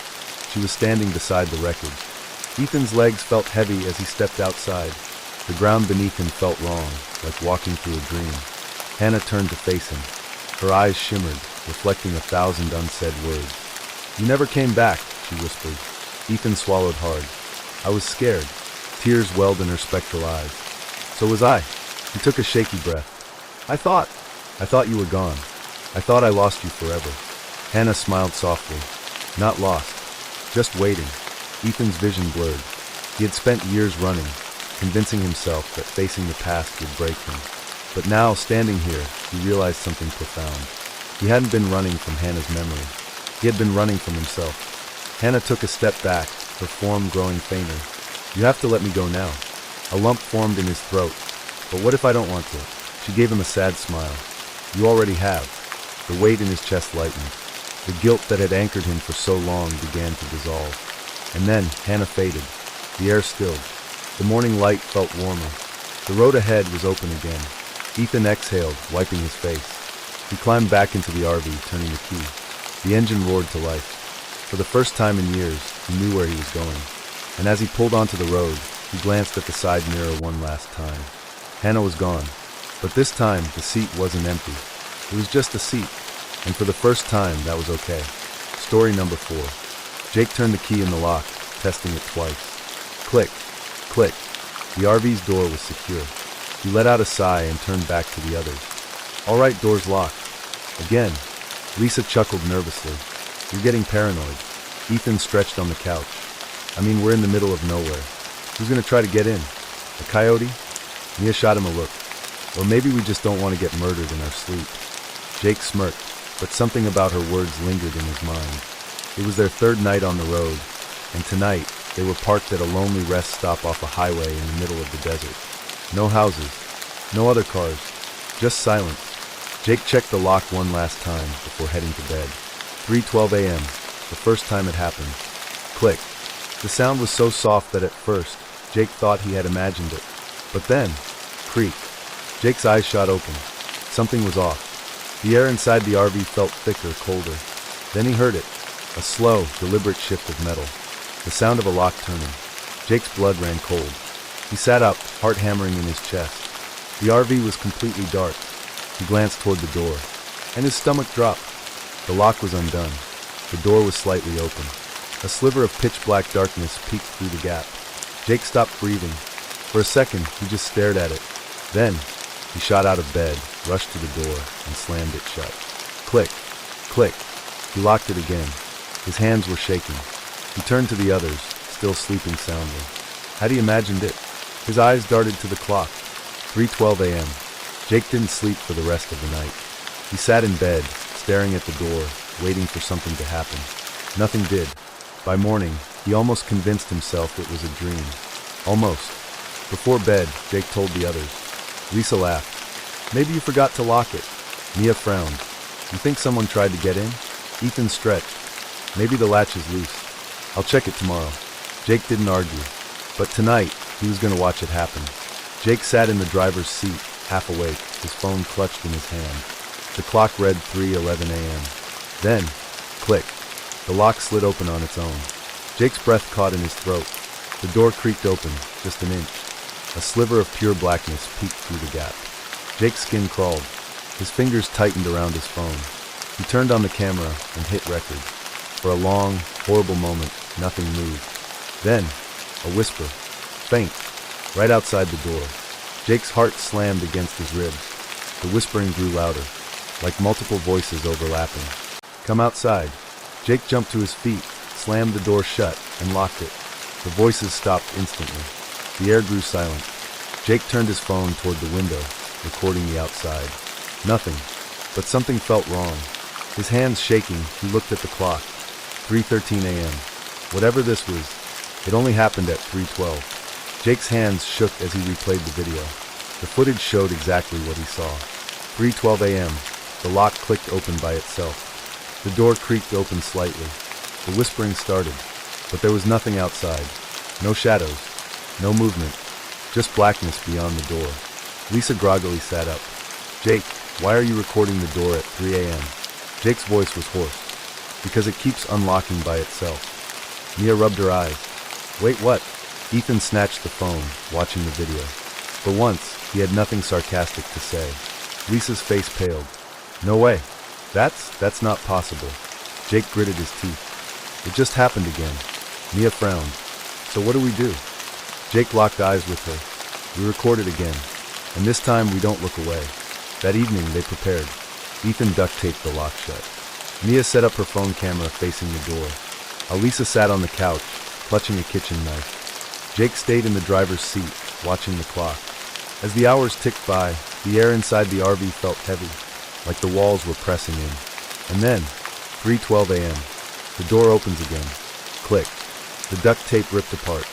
She was standing beside the wreckage. Ethan's legs felt heavy as he stepped outside. The ground beneath him felt wrong, like walking through a dream. Hannah turned to face him. Her eyes shimmered, reflecting 1,000 unsaid words. "You never came back," she whispered. Ethan swallowed hard. "I was scared." Tears welled in her spectral eyes. "So was I." He took a shaky breath. I thought you were gone. I thought I lost you forever." Hannah smiled softly. "Not lost. Just waiting." Ethan's vision blurred. He had spent years running, convincing himself that facing the past would break him. But now, standing here, he realized something profound. He hadn't been running from Hannah's memory. He had been running from himself. Hannah took a step back, her form growing fainter. "You have to let me go now." A lump formed in his throat. "But what if I don't want to?" She gave him a sad smile. "You already have." The weight in his chest lightened. The guilt that had anchored him for so long began to dissolve. And then Hannah faded. The air stilled. The morning light felt warmer. The road ahead was open again. Ethan exhaled, wiping his face. He climbed back into the RV, turning the key. The engine roared to life. For the first time in years, he knew where he was going. And as he pulled onto the road, he glanced at the side mirror one last time. Hannah was gone. But this time, the seat wasn't empty. It was just a seat. And for the first time, that was okay. Story number 4. Jake turned the key in the lock, testing it twice. Click, click. The RV's door was secure. He let out a sigh and turned back to the others. "All right, door's locked." Again. Lisa chuckled nervously. "You're getting paranoid." Ethan stretched on the couch. "I mean, we're in the middle of nowhere. Who's gonna try to get in? A coyote?" Mia shot him a look. "Or maybe we just don't want to get murdered in our sleep." Jake smirked, but something about her words lingered in his mind. It was their third night on the road, and tonight they were parked at a lonely rest stop off a highway in the middle of the desert. No houses, no other cars, just silence. Jake checked the lock one last time before heading to bed. 3:12 a.m., the first time it happened. Click. The sound was so soft that at first, Jake thought he had imagined it. But then, creak. Jake's eyes shot open. Something was off. The air inside the RV felt thicker, colder. Then he heard it. A slow, deliberate shift of metal. The sound of a lock turning. Jake's blood ran cold. He sat up, heart hammering in his chest. The RV was completely dark. He glanced toward the door, and his stomach dropped. The lock was undone. The door was slightly open. A sliver of pitch-black darkness peeked through the gap. Jake stopped breathing. For a second, he just stared at it. Then, he shot out of bed, rushed to the door, and slammed it shut. Click, click. He locked it again. His hands were shaking. He turned to the others, still sleeping soundly. Had he imagined it? His eyes darted to the clock. 3:12 a.m. Jake didn't sleep for the rest of the night. He sat in bed, staring at the door, waiting for something to happen. Nothing did. By morning, he almost convinced himself it was a dream. Almost. Before bed, Jake told the others. Lisa laughed. "Maybe you forgot to lock it." Mia frowned. "You think someone tried to get in?" Ethan stretched. Maybe the latch is loose. I'll check it tomorrow. Jake didn't argue, but tonight, he was going to watch it happen. Jake sat in the driver's seat, half awake, his phone clutched in his hand. The clock read 3:11 a.m. Then, click. The lock slid open on its own. Jake's breath caught in his throat. The door creaked open, just an inch. A sliver of pure blackness peeked through the gap. Jake's skin crawled. His fingers tightened around his phone. He turned on the camera and hit record. For a long, horrible moment, nothing moved. Then, a whisper. Faint. Right outside the door. Jake's heart slammed against his ribs. The whispering grew louder, like multiple voices overlapping. Come outside. Jake jumped to his feet, slammed the door shut, and locked it. The voices stopped instantly. The air grew silent. Jake turned his phone toward the window, recording the outside. Nothing, but something felt wrong. His hands shaking, he looked at the clock. 3:13 a.m. Whatever this was, it only happened at 3:12. Jake's hands shook as he replayed the video. The footage showed exactly what he saw. 3:12 a.m. The lock clicked open by itself. The door creaked open slightly. The whispering started, but there was nothing outside. No shadows, no movement, just blackness beyond the door. Lisa groggily sat up. Jake, why are you recording the door at 3 a.m.? Jake's voice was hoarse. Because it keeps unlocking by itself. Mia rubbed her eyes. Wait, what? Ethan snatched the phone, watching the video. For once, he had nothing sarcastic to say. Lisa's face paled. No way. That's not possible. Jake gritted his teeth. It just happened again. Mia frowned. So what do we do? Jake locked eyes with her. We recorded again. And this time we don't look away. That evening they prepared. Ethan duct taped the lock shut. Mia set up her phone camera facing the door. Alisa sat on the couch, clutching a kitchen knife. Jake stayed in the driver's seat, watching the clock. As the hours ticked by, the air inside the RV felt heavy, like the walls were pressing in. And then, 3:12 a.m., the door opens again. Click. The duct tape ripped apart.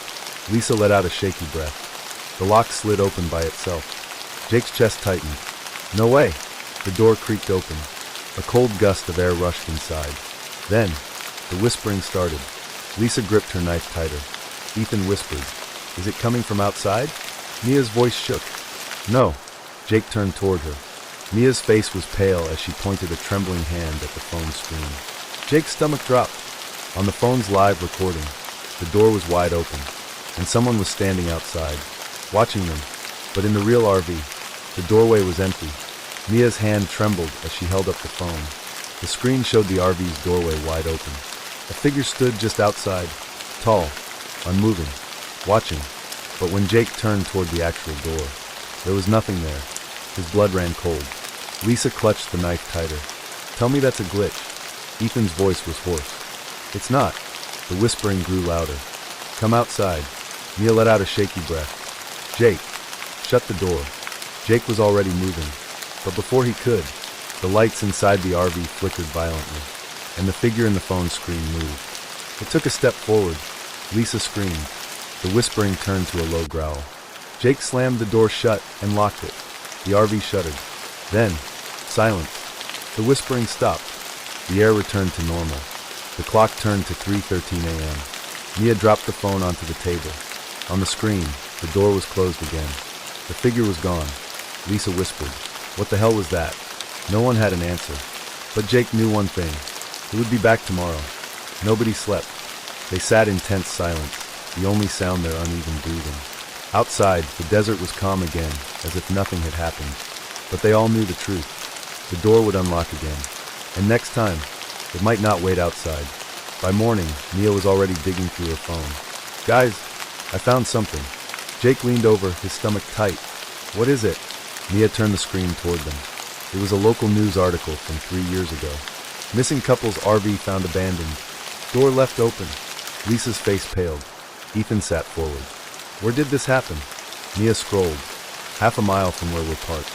Lisa let out a shaky breath. The lock slid open by itself. Jake's chest tightened. No way! The door creaked open. A cold gust of air rushed inside. Then, the whispering started. Lisa gripped her knife tighter. Ethan whispered, Is it coming from outside? Mia's voice shook. No. Jake turned toward her. Mia's face was pale as she pointed a trembling hand at the phone screen. Jake's stomach dropped. On the phone's live recording, the door was wide open, and someone was standing outside, watching them. But in the real RV, the doorway was empty. Mia's hand trembled as she held up the phone. The screen showed the RV's doorway wide open. A figure stood just outside, tall, unmoving, watching. But when Jake turned toward the actual door, there was nothing there. His blood ran cold. Lisa clutched the knife tighter. Tell me that's a glitch. Ethan's voice was hoarse. It's not. The whispering grew louder. Come outside. Mia let out a shaky breath. Jake, shut the door. Jake was already moving. But before he could, the lights inside the RV flickered violently, and the figure in the phone screen moved. It took a step forward. Lisa screamed. The whispering turned to a low growl. Jake slammed the door shut and locked it. The RV shuddered. Then, silence. The whispering stopped. The air returned to normal. The clock turned to 3:13 a.m. Mia dropped the phone onto the table. On the screen, the door was closed again. The figure was gone. Lisa whispered, What the hell was that? No one had an answer. But Jake knew one thing. He would be back tomorrow. Nobody slept. They sat in tense silence, the only sound their uneven breathing. Outside, the desert was calm again, as if nothing had happened. But they all knew the truth. The door would unlock again. And next time, it might not wait outside. By morning, Mia was already digging through her phone. Guys, I found something. Jake leaned over, his stomach tight. What is it? Mia turned the screen toward them. It was a local news article from 3 years ago. Missing couple's RV found abandoned. Door left open. Lisa's face paled. Ethan sat forward. Where did this happen? Mia scrolled. Half a mile from where we're parked.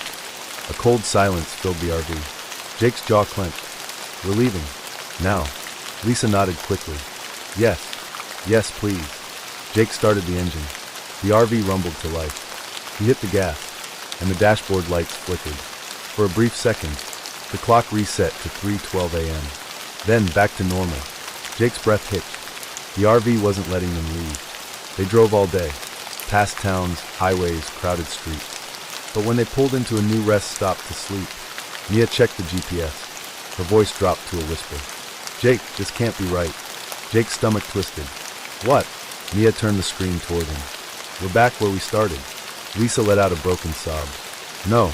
A cold silence filled the RV. Jake's jaw clenched. We're leaving. Now. Lisa nodded quickly. Yes. Yes, please. Jake started the engine. The RV rumbled to life. He hit the gas, and the dashboard lights flickered. For a brief second, the clock reset to 3:12 a.m. Then back to normal. Jake's breath hitched. The RV wasn't letting them leave. They drove all day, past towns, highways, crowded streets. But when they pulled into a new rest stop to sleep, Mia checked the GPS. Her voice dropped to a whisper. Jake, this can't be right. Jake's stomach twisted. What? Mia turned the screen toward him. We're back where we started. Lisa let out a broken sob. No,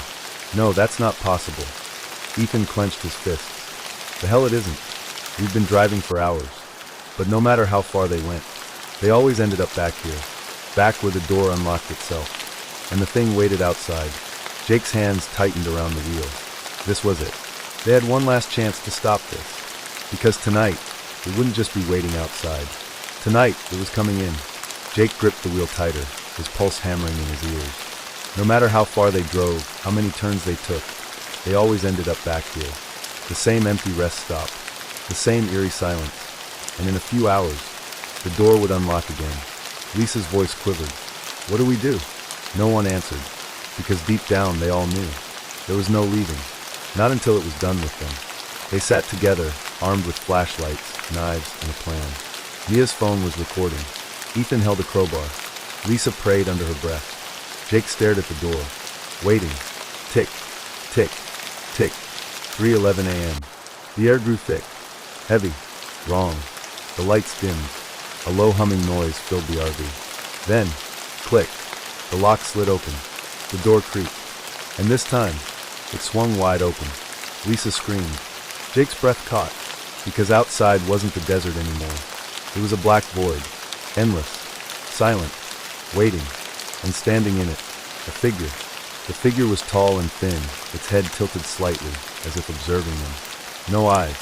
that's not possible. Ethan clenched his fists. The hell it isn't. We've been driving for hours. But no matter how far they went, they always ended up back here. Back where the door unlocked itself. And the thing waited outside. Jake's hands tightened around the wheel. This was it. They had one last chance to stop this. Because tonight, it wouldn't just be waiting outside. Tonight, it was coming in. Jake gripped the wheel tighter, his pulse hammering in his ears. No matter how far they drove, how many turns they took, they always ended up back here. The same empty rest stop, the same eerie silence. And in a few hours, the door would unlock again. Lisa's voice quivered. What do we do? No one answered, because deep down they all knew. There was no leaving, not until it was done with them. They sat together, armed with flashlights, knives, and a plan. Mia's phone was recording. Ethan held a crowbar. Lisa prayed under her breath. Jake stared at the door, waiting. Tick, tick, tick. 3:11 a.m. The air grew thick, heavy, wrong. The lights dimmed. A low humming noise filled the RV. Then, click. The lock slid open. The door creaked. And this time, it swung wide open. Lisa screamed. Jake's breath caught, because outside wasn't the desert anymore. It was a black void, endless, silent, waiting, and standing in it, a figure. The figure was tall and thin, its head tilted slightly, as if observing them. No eyes,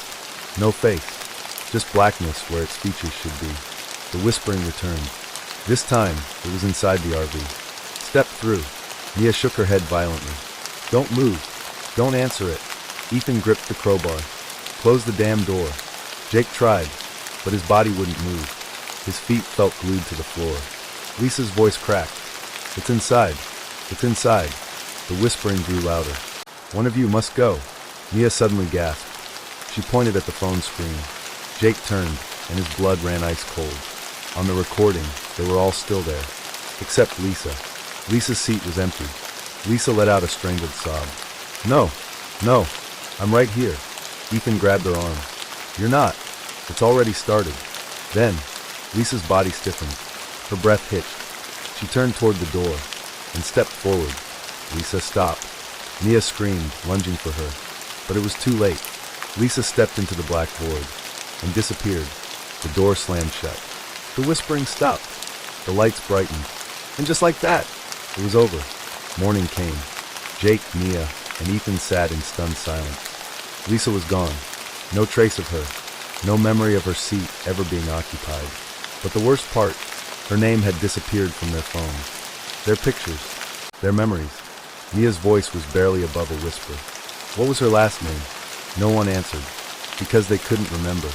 no face, just blackness where its features should be. The whispering returned. This time, it was inside the RV. Step through. Mia shook her head violently. Don't move. Don't answer it. Ethan gripped the crowbar. Close the damn door. Jake tried, but his body wouldn't move. His feet felt glued to the floor. Lisa's voice cracked. It's inside. It's inside. The whispering grew louder. One of you must go. Mia suddenly gasped. She pointed at the phone screen. Jake turned, and his blood ran ice cold. On the recording, they were all still there, except Lisa. Lisa's seat was empty. Lisa let out a strangled sob. No, I'm right here. Ethan grabbed her arm. You're not. It's already started. Then, Lisa's body stiffened. Her breath hitched. She turned toward the door and stepped forward. Lisa stopped. Mia screamed, lunging for her. But it was too late. Lisa stepped into the black void and disappeared. The door slammed shut. The whispering stopped. The lights brightened. And just like that, it was over. Morning came. Jake, Mia, and Ethan sat in stunned silence. Lisa was gone. No trace of her. No memory of her seat ever being occupied. But the worst part, her name had disappeared from their phones. Their pictures. Their memories. Mia's voice was barely above a whisper. What was her last name? No one answered, because they couldn't remember.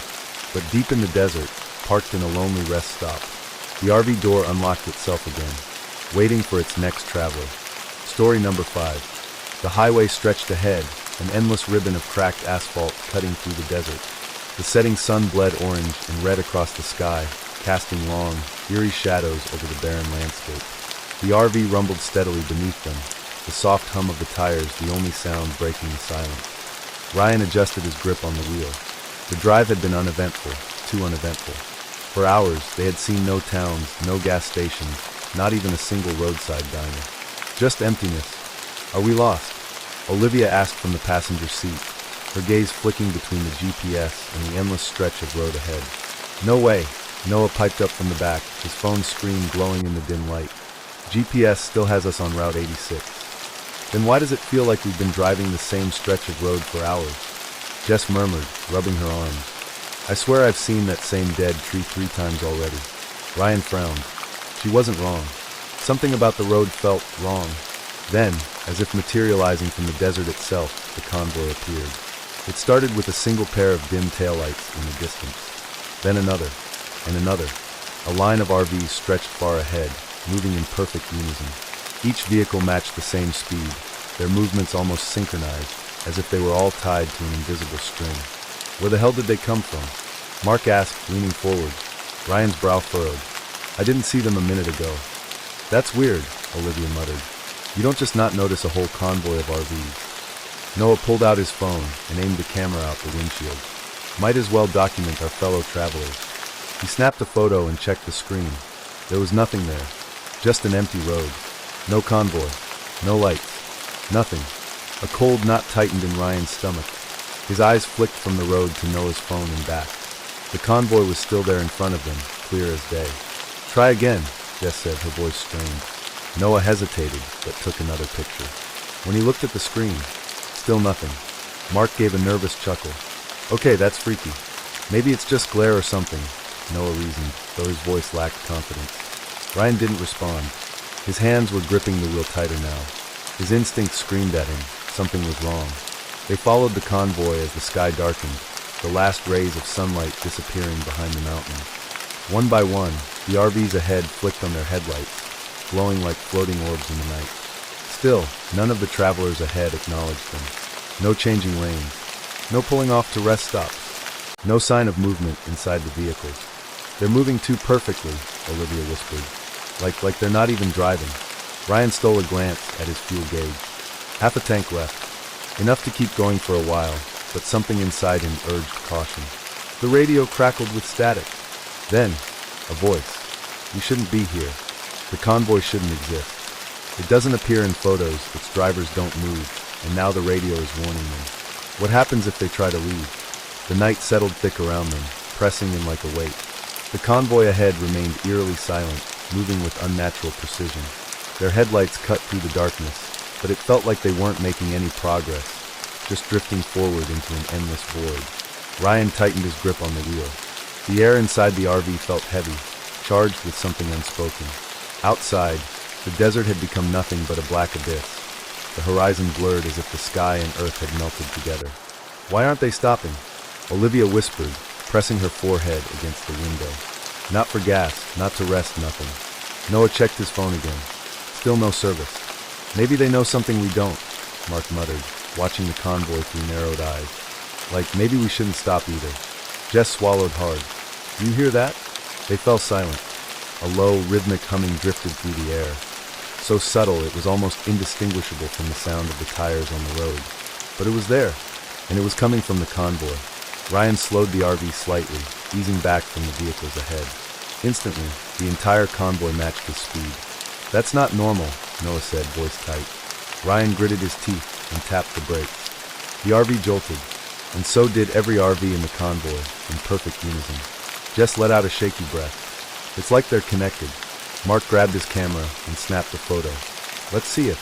But deep in the desert, parked in a lonely rest stop, the RV door unlocked itself again, waiting for its next traveler. Story number 5. The highway stretched ahead, an endless ribbon of cracked asphalt cutting through the desert. The setting sun bled orange and red across the sky, casting long, eerie shadows over the barren landscape. The RV rumbled steadily beneath them, the soft hum of the tires the only sound breaking the silence. Ryan adjusted his grip on the wheel. The drive had been uneventful, too uneventful. For hours, they had seen no towns, no gas stations, not even a single roadside diner. Just emptiness. Are we lost? Olivia asked from the passenger seat, her gaze flicking between the GPS and the endless stretch of road ahead. No way, Noah piped up from the back, his phone screen glowing in the dim light. GPS still has us on Route 86. Then why does it feel like we've been driving the same stretch of road for hours? Jess murmured, rubbing her arms. I swear I've seen that same dead tree 3 times already. Ryan frowned. She wasn't wrong. Something about the road felt wrong. Then, as if materializing from the desert itself, the convoy appeared. It started with a single pair of dim taillights in the distance. Then another, and another. A line of RVs stretched far ahead, moving in perfect unison. Each vehicle matched the same speed, their movements almost synchronized, as if they were all tied to an invisible string. Where the hell did they come from? Mark asked, leaning forward. Ryan's brow furrowed. I didn't see them a minute ago. That's weird, Olivia muttered. You don't just not notice a whole convoy of RVs. Noah pulled out his phone and aimed the camera out the windshield. Might as well document our fellow travelers. He snapped a photo and checked the screen. There was nothing there. Just an empty road. No convoy. No lights. Nothing. A cold knot tightened in Ryan's stomach. His eyes flicked from the road to Noah's phone and back. The convoy was still there in front of them, clear as day. Try again, Jess said, her voice strained. Noah hesitated, but took another picture. When he looked at the screen, still nothing. Mark gave a nervous chuckle. Okay, that's freaky. Maybe it's just glare or something, Noah reasoned, though his voice lacked confidence. Ryan didn't respond. His hands were gripping the wheel tighter now. His instincts screamed at him. Something was wrong. They followed the convoy as the sky darkened, the last rays of sunlight disappearing behind the mountains. One by one, the RVs ahead flicked on their headlights, glowing like floating orbs in the night. Still, none of the travelers ahead acknowledged them. No changing lanes. No pulling off to rest stops. No sign of movement inside the vehicles. They're moving too perfectly, Olivia whispered. Like they're not even driving. Ryan stole a glance at his fuel gauge. Half a tank left. Enough to keep going for a while, but something inside him urged caution. The radio crackled with static. Then, a voice. You shouldn't be here. The convoy shouldn't exist. It doesn't appear in photos, its drivers don't move, and now the radio is warning them. What happens if they try to leave? The night settled thick around them, pressing in like a weight. The convoy ahead remained eerily silent, moving with unnatural precision. Their headlights cut through the darkness, but it felt like they weren't making any progress, just drifting forward into an endless void. Ryan tightened his grip on the wheel. The air inside the RV felt heavy, charged with something unspoken. Outside, the desert had become nothing but a black abyss. The horizon blurred as if the sky and earth had melted together. Why aren't they stopping? Olivia whispered, pressing her forehead against the window. Not for gas, not to rest, nothing. Noah checked his phone again. Still no service. Maybe they know something we don't, Mark muttered, watching the convoy through narrowed eyes. Like, maybe we shouldn't stop either. Jess swallowed hard. Do you hear that? They fell silent. A low, rhythmic humming drifted through the air. So subtle it was almost indistinguishable from the sound of the tires on the road. But it was there, and it was coming from the convoy. Ryan slowed the RV slightly, easing back from the vehicles ahead. Instantly, the entire convoy matched his speed. That's not normal, Noah said, voice tight. Ryan gritted his teeth and tapped the brakes. The RV jolted, and so did every RV in the convoy, in perfect unison. Jess let out a shaky breath. It's like they're connected. Mark grabbed his camera and snapped a photo. Let's see it.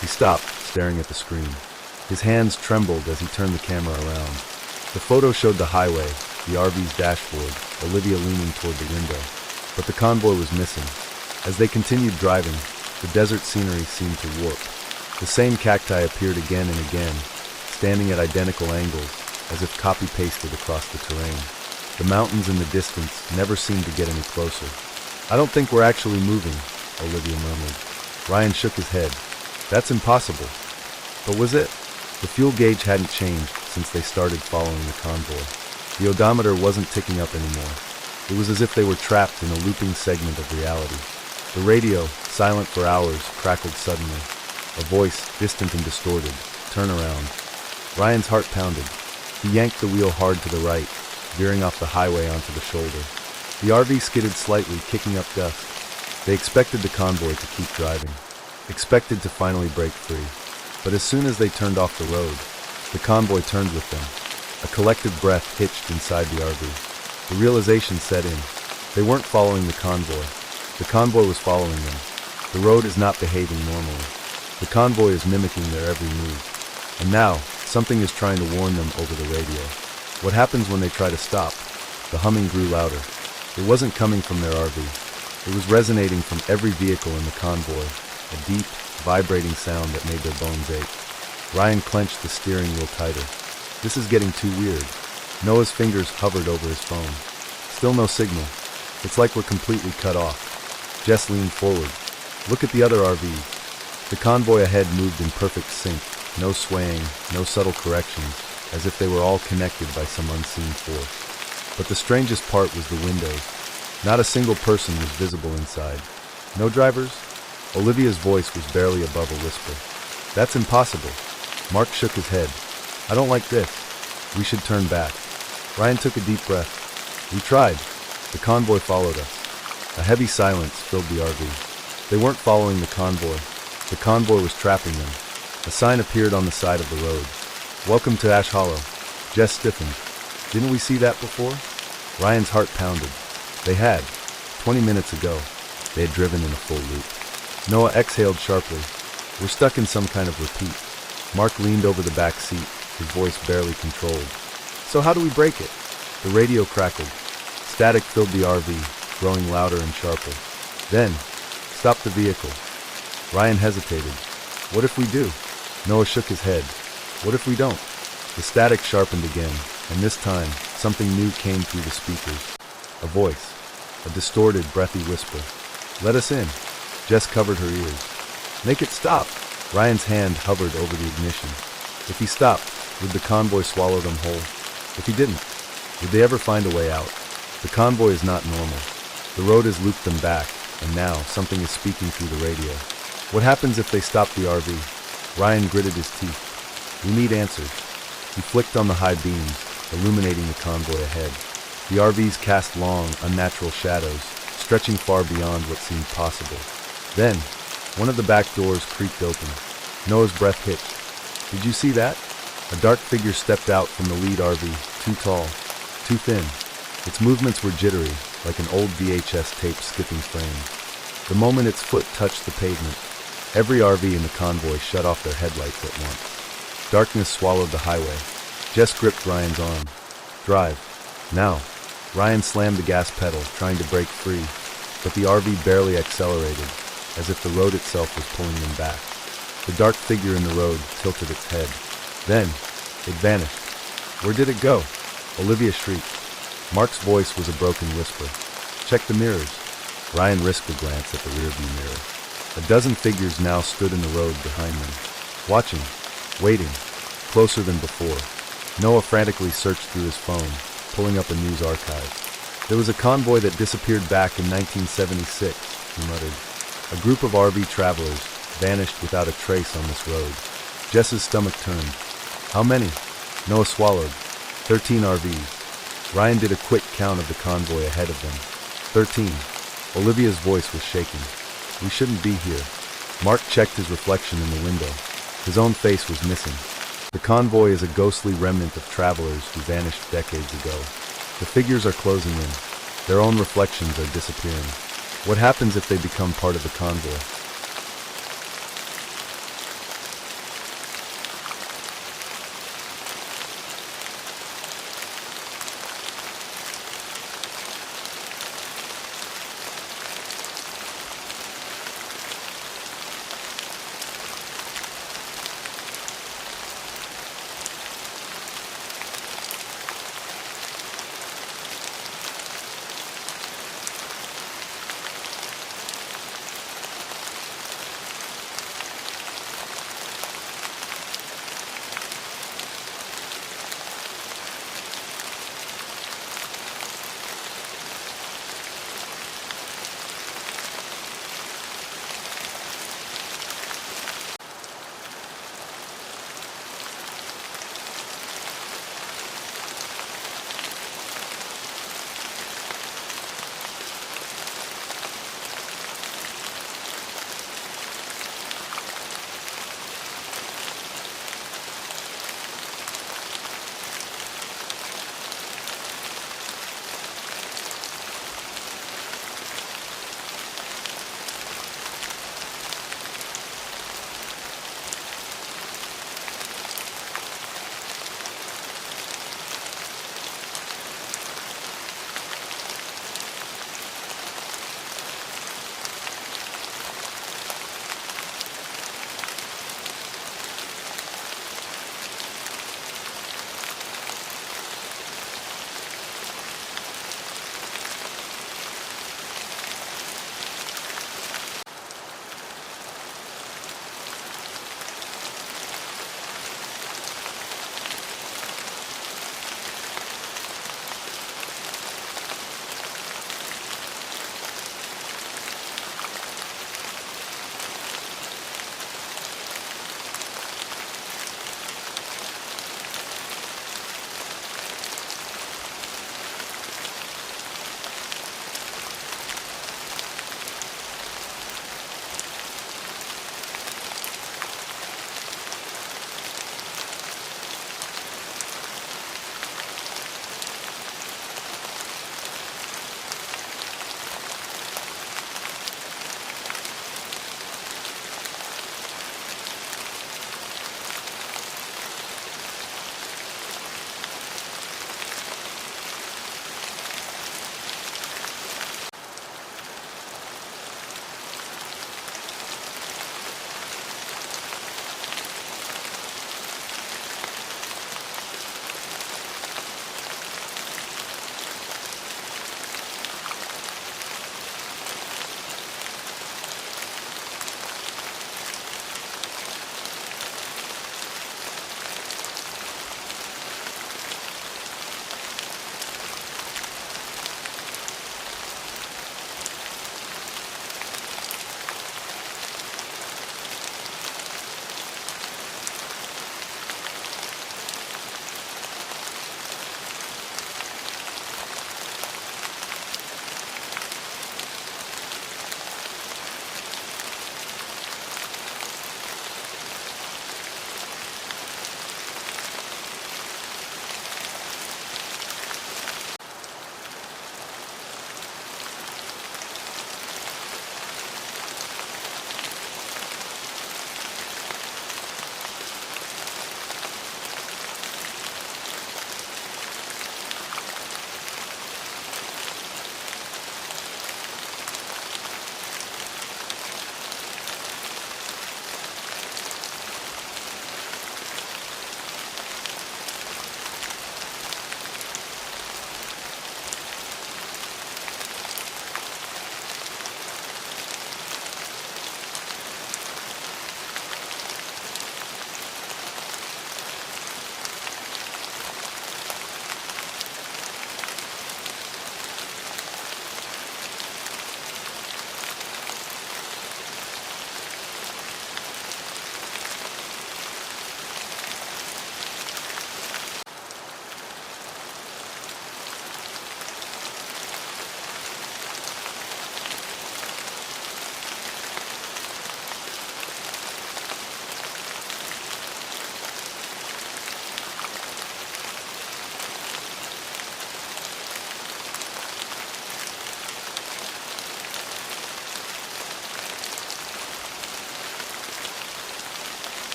He stopped, staring at the screen. His hands trembled as he turned the camera around. The photo showed the highway, the RV's dashboard, Olivia leaning toward the window. But the convoy was missing. As they continued driving, the desert scenery seemed to warp. The same cacti appeared again and again, standing at identical angles, as if copy-pasted across the terrain. The mountains in the distance never seemed to get any closer. I don't think we're actually moving, Olivia murmured. Ryan shook his head. That's impossible. But was it? The fuel gauge hadn't changed since they started following the convoy. The odometer wasn't ticking up anymore. It was as if they were trapped in a looping segment of reality. The radio, silent for hours, crackled suddenly. A voice, distant and distorted. Turn around. Ryan's heart pounded. He yanked the wheel hard to the right, veering off the highway onto the shoulder. The RV skidded slightly, kicking up dust. They expected the convoy to keep driving, expected to finally break free. But as soon as they turned off the road, the convoy turned with them. A collective breath hitched inside the RV. The realization set in. They weren't following the convoy. The convoy was following them. The road is not behaving normally. The convoy is mimicking their every move. And now, something is trying to warn them over the radio. What happens when they try to stop? The humming grew louder. It wasn't coming from their RV. It was resonating from every vehicle in the convoy, a deep, vibrating sound that made their bones ache. Ryan clenched the steering wheel tighter. This is getting too weird. Noah's fingers hovered over his phone. Still no signal. It's like we're completely cut off. Jess leaned forward. Look at the other RVs. The convoy ahead moved in perfect sync, no swaying, no subtle corrections, as if they were all connected by some unseen force. But the strangest part was the windows. Not a single person was visible inside. No drivers? Olivia's voice was barely above a whisper. That's impossible. Mark shook his head. I don't like this. We should turn back. Ryan took a deep breath. We tried. The convoy followed us. A heavy silence filled the RV. They weren't following the convoy. The convoy was trapping them. A sign appeared on the side of the road. Welcome to Ash Hollow. Jess stiffened. Didn't we see that before? Ryan's heart pounded. They had. 20 minutes ago. They had driven in a full loop. Noah exhaled sharply. We're stuck in some kind of repeat. Mark leaned over the back seat, his voice barely controlled. So how do we break it? The radio crackled. Static filled the RV, growing louder and sharper. Then, stop the vehicle. Ryan hesitated. What if we do? Noah shook his head. What if we don't? The static sharpened again, and this time, something new came through the speakers. A voice. A distorted, breathy whisper. Let us in. Jess covered her ears. Make it stop. Ryan's hand hovered over the ignition. If he stopped, would the convoy swallow them whole? If he didn't, would they ever find a way out? The convoy is not normal. The road has looped them back, and now something is speaking through the radio. What happens if they stop the RV? Ryan gritted his teeth. We need answers. He flicked on the high beams, illuminating the convoy ahead. The RVs cast long, unnatural shadows, stretching far beyond what seemed possible. Then, one of the back doors creaked open. Noah's breath hitched. Did you see that? A dark figure stepped out from the lead RV, too tall, too thin. Its movements were jittery, like an old VHS tape skipping frames. The moment its foot touched the pavement, every RV in the convoy shut off their headlights at once. Darkness swallowed the highway. Jess gripped Ryan's arm. Drive. Now. Ryan slammed the gas pedal, trying to break free, but the RV barely accelerated, as if the road itself was pulling them back. The dark figure in the road tilted its head. Then, it vanished. Where did it go? Olivia shrieked. Mark's voice was a broken whisper. Check the mirrors. Ryan risked a glance at the rearview mirror. A dozen figures now stood in the road behind them, watching, waiting, closer than before. Noah frantically searched through his phone, pulling up a news archive. There was a convoy that disappeared back in 1976, he muttered. A group of RV travelers vanished without a trace on this road. Jess's stomach turned. How many? Noah swallowed. 13 RVs. Ryan did a quick count of the convoy ahead of them. 13. Olivia's voice was shaking. We shouldn't be here. Mark checked his reflection in the window. His own face was missing. The convoy is a ghostly remnant of travelers who vanished decades ago. The figures are closing in. Their own reflections are disappearing. What happens if they become part of the convoy?